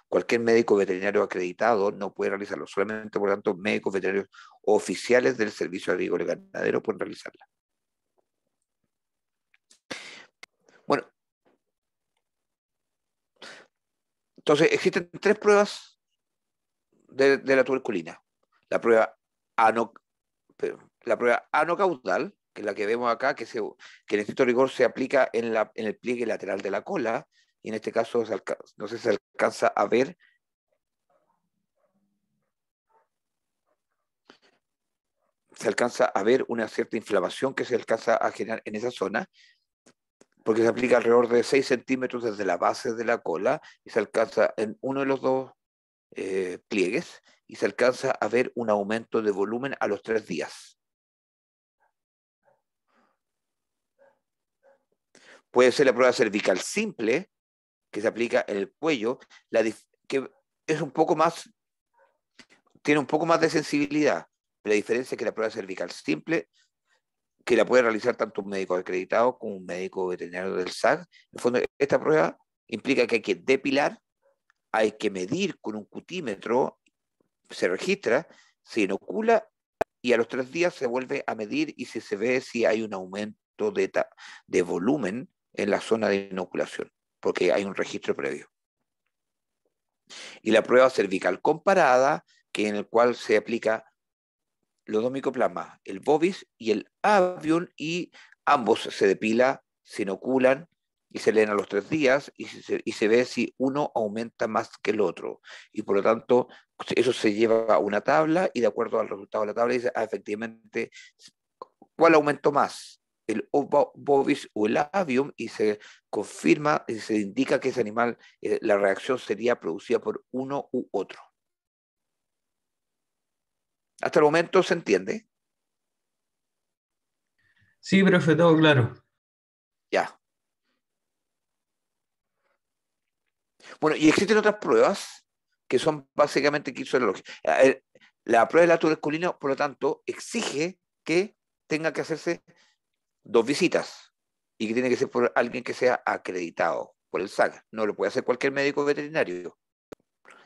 Cualquier médico veterinario acreditado no puede realizarlo. Solamente, por lo tanto, médicos veterinarios oficiales del Servicio Agrícola y Ganadero pueden realizarla. Bueno, Entonces, existen tres pruebas de la tuberculina. La prueba anocaudal, que es la que vemos acá, que en estricto rigor se aplica en el pliegue lateral de la cola, y en este caso no sé si se alcanza a ver. Se alcanza a ver una cierta inflamación que se alcanza a generar en esa zona, porque se aplica alrededor de 6 centímetros desde la base de la cola y se alcanza en uno de los dos pliegues y se alcanza a ver un aumento de volumen a los 3 días. Puede ser la prueba cervical simple, que se aplica en el cuello, que es un poco más, tiene un poco más de sensibilidad. La diferencia es que la prueba cervical simple, que la puede realizar tanto un médico acreditado como un médico veterinario del SAG, en el fondo, esta prueba implica que hay que depilar, hay que medir con un cutímetro, se registra, se inocula y a los 3 días se vuelve a medir y se ve si hay un aumento de volumen en la zona de inoculación, porque hay un registro previo. Y la prueba cervical comparada, que en el cual se aplica los dos micoplasmas, el bovis y el avium, y ambos se depila, se inoculan y se leen a los 3 días y se ve si uno aumenta más que el otro. Y por lo tanto, eso se lleva a una tabla y de acuerdo al resultado de la tabla dice, efectivamente, ¿cuál aumentó más? El bovis o el avium, y se confirma y se indica que ese animal, la reacción sería producida por uno u otro. Hasta el momento se entiende. Sí, profe, todo claro. Ya. Bueno, y existen otras pruebas que son básicamente quimioserológicas. La prueba de la tuberculina, por lo tanto, exige que tenga que hacerse 2 visitas y que tiene que ser por alguien que sea acreditado por el SAG. No lo puede hacer cualquier médico veterinario.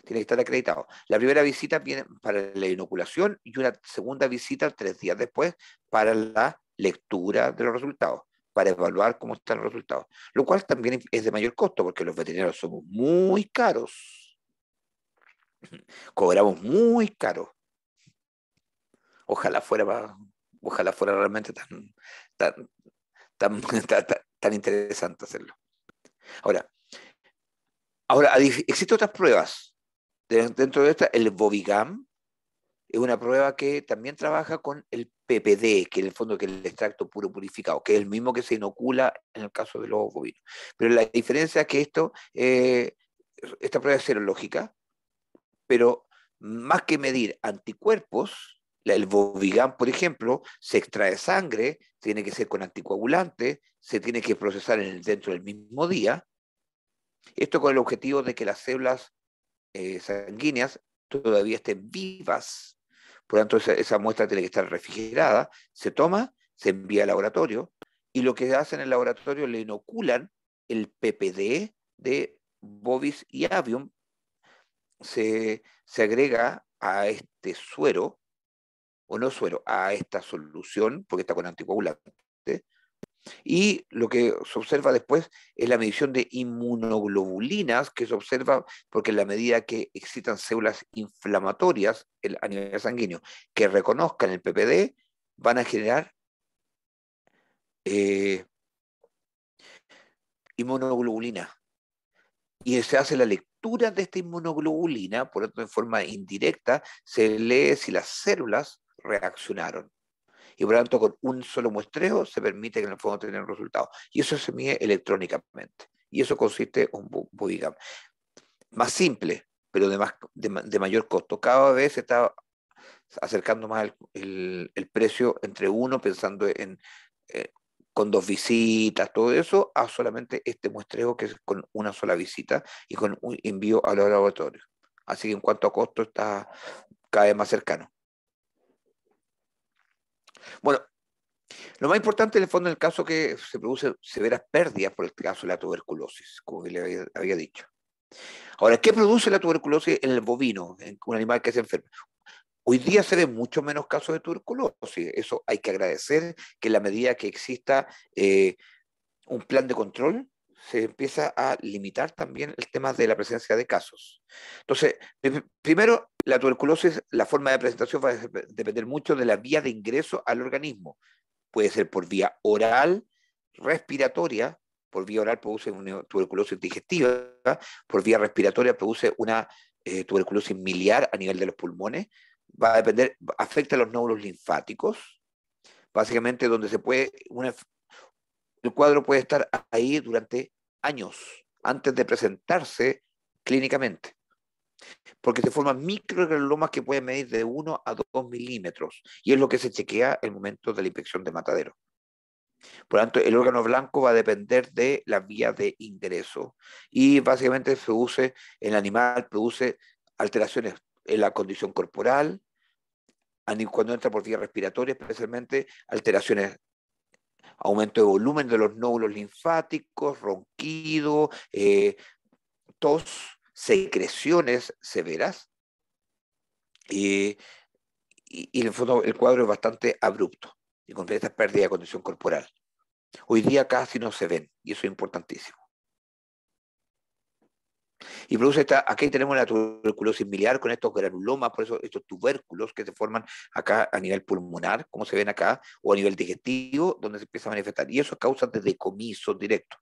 Tiene que estar acreditado. La primera visita viene para la inoculación y una segunda visita 3 días después para la lectura de los resultados, para evaluar cómo están los resultados. Lo cual también es de mayor costo porque los veterinarios somos muy caros. Cobramos muy caro. Ojalá fuera, ojalá fuera realmente tan, tan interesante hacerlo. Ahora, existen otras pruebas. Dentro de esta, el Bovigam es una prueba que también trabaja con el PPD, que en el fondo que es el extracto puro purificado, que es el mismo que se inocula en el caso de los bovinos. Pero la diferencia es que esta prueba es serológica, pero más que medir anticuerpos, el Bovigam, por ejemplo, se extrae sangre, tiene que ser con anticoagulante, se tiene que procesar dentro del mismo día. Esto con el objetivo de que las células sanguíneas todavía estén vivas. Por lo tanto, esa muestra tiene que estar refrigerada, se toma, se envía al laboratorio, y lo que hacen en el laboratorio le inoculan el PPD de bovis y avium, se agrega a este suero, o no suero, a esta solución, porque está con anticoagulante, y lo que se observa después es la medición de inmunoglobulinas, que se observa porque en la medida que excitan células inflamatorias a nivel sanguíneo que reconozcan el PPD, van a generar inmunoglobulina. Y se hace la lectura de esta inmunoglobulina, por lo tanto, en forma indirecta, se lee si las células reaccionaron. Y por lo tanto, con un solo muestreo se permite que en el fondo tengan resultados. Y eso se mide electrónicamente. Y eso consiste en un Bovigam. Más simple, pero de mayor costo. Cada vez se está acercando más el precio entre uno, pensando con 2 visitas, todo eso, a solamente este muestreo que es con una sola visita y con un envío a los laboratorios. Así que en cuanto a costo está cada vez más cercano. Bueno, lo más importante en el fondo, en el caso que se producen severas pérdidas por el caso de la tuberculosis, como le había dicho. Ahora, ¿qué produce la tuberculosis en el bovino, en un animal que se enferma? Hoy día se ven mucho menos casos de tuberculosis. Eso hay que agradecer que en la medida que exista un plan de control, se empieza a limitar también el tema de la presencia de casos. Entonces, primero, la tuberculosis, la forma de presentación va a depender mucho de la vía de ingreso al organismo. Puede ser por vía oral, respiratoria. Por vía oral produce una tuberculosis digestiva, por vía respiratoria produce una tuberculosis miliar a nivel de los pulmones. Va a depender, afecta a los nódulos linfáticos, básicamente donde se puede, el cuadro puede estar ahí durante años antes de presentarse clínicamente, porque se forman microgranulomas que pueden medir de 1 a 2 milímetros, y es lo que se chequea en el momento de la infección de matadero. Por lo tanto, el órgano blanco va a depender de la vía de ingreso, y básicamente el animal produce alteraciones en la condición corporal, cuando entra por vía respiratoria, especialmente alteraciones, aumento de volumen de los nódulos linfáticos, ronquido, tos, secreciones severas, y en el fondo el cuadro es bastante abrupto y con esta pérdida de condición corporal. Hoy día casi no se ven, y eso es importantísimo. Y produce aquí tenemos la tuberculosis miliar con estos granulomas, por eso estos tubérculos que se forman acá a nivel pulmonar, como se ven acá, o a nivel digestivo, donde se empieza a manifestar. Y eso causa de decomiso directo.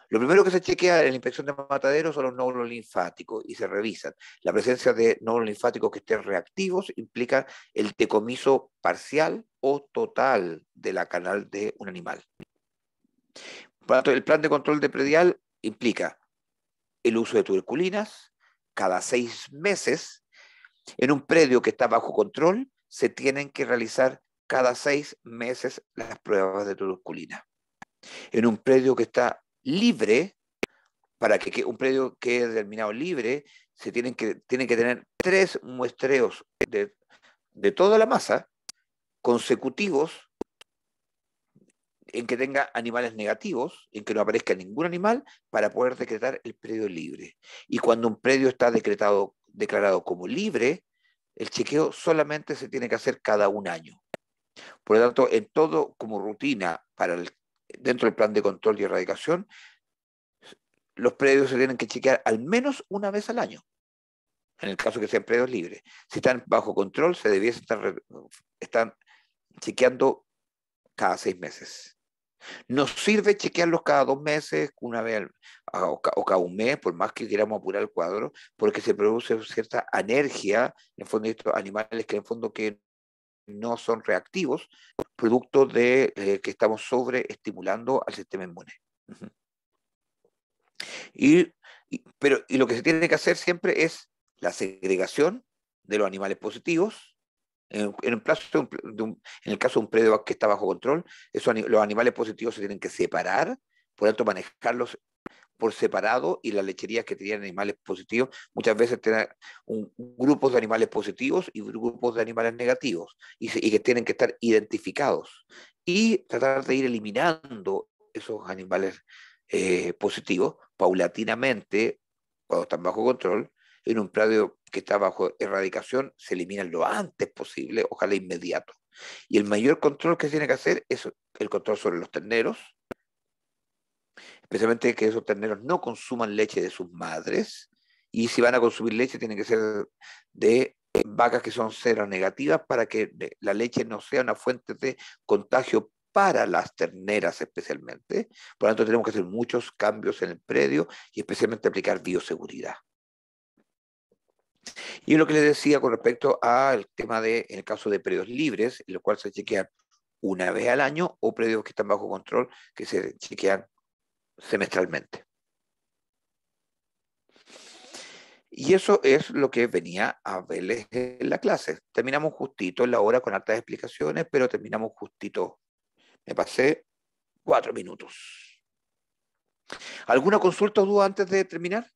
Lo primero que se chequea en la inspección de matadero son los nódulos linfáticos y se revisan. La presencia de nódulos linfáticos que estén reactivos implica el decomiso parcial o total de la canal de un animal. Por lo tanto, el plan de control de predial implica el uso de tuberculinas cada 6 meses. En un predio que está bajo control, se tienen que realizar cada 6 meses las pruebas de tuberculina. En un predio que está libre, para que un predio quede determinado libre, tienen que tener 3 muestreos de toda la masa consecutivos en que tenga animales negativos, en que no aparezca ningún animal, para poder decretar el predio libre. Y cuando un predio está declarado como libre, el chequeo solamente se tiene que hacer cada 1 año. Por lo tanto, en todo como rutina dentro del plan de control y erradicación, los predios se tienen que chequear al menos 1 vez al año, en el caso que sean predios libres. Si están bajo control, se debiese estar chequeando cada 6 meses. Nos sirve chequearlos cada 2 meses, una vez o cada 1 mes, por más que queramos apurar el cuadro, porque se produce cierta anergia en fondo de estos animales que en fondo que no son reactivos, producto de que estamos sobreestimulando al sistema inmune. Y lo que se tiene que hacer siempre es la segregación de los animales positivos. En el caso de un predio que está bajo control, los animales positivos se tienen que separar, por lo tanto manejarlos por separado, y las lecherías que tienen animales positivos muchas veces tienen grupos de animales positivos y grupos de animales negativos, y que tienen que estar identificados, y tratar de ir eliminando esos animales positivos paulatinamente cuando están bajo control. En un predio que está bajo erradicación se eliminan lo antes posible, ojalá inmediato. Y el mayor control que se tiene que hacer es el control sobre los terneros, especialmente que esos terneros no consuman leche de sus madres, y si van a consumir leche tiene que ser de vacas que son seronegativas, para que la leche no sea una fuente de contagio para las terneras especialmente. Por lo tanto, tenemos que hacer muchos cambios en el predio y especialmente aplicar bioseguridad. Y lo que les decía con respecto al tema en el caso de predios libres, en los cuales se chequean 1 vez al año, o predios que están bajo control, que se chequean semestralmente. Y eso es lo que venía a verles en la clase. Terminamos justito en la hora con hartas explicaciones, pero terminamos justito. Me pasé 4 minutos. ¿Alguna consulta o duda antes de terminar?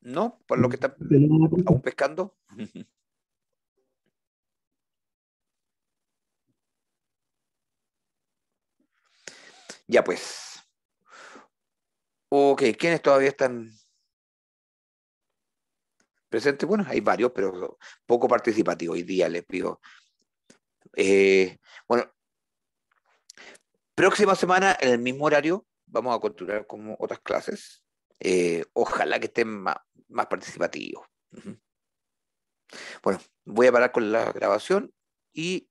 ¿No? ¿Por lo que están aún pescando? Ya pues. Ok, ¿quiénes todavía están? Presente, bueno, hay varios, pero poco participativo. Hoy día les pido. Bueno, próxima semana, en el mismo horario, vamos a continuar con otras clases. Ojalá que estén más participativos. Ujú. Bueno, voy a parar con la grabación y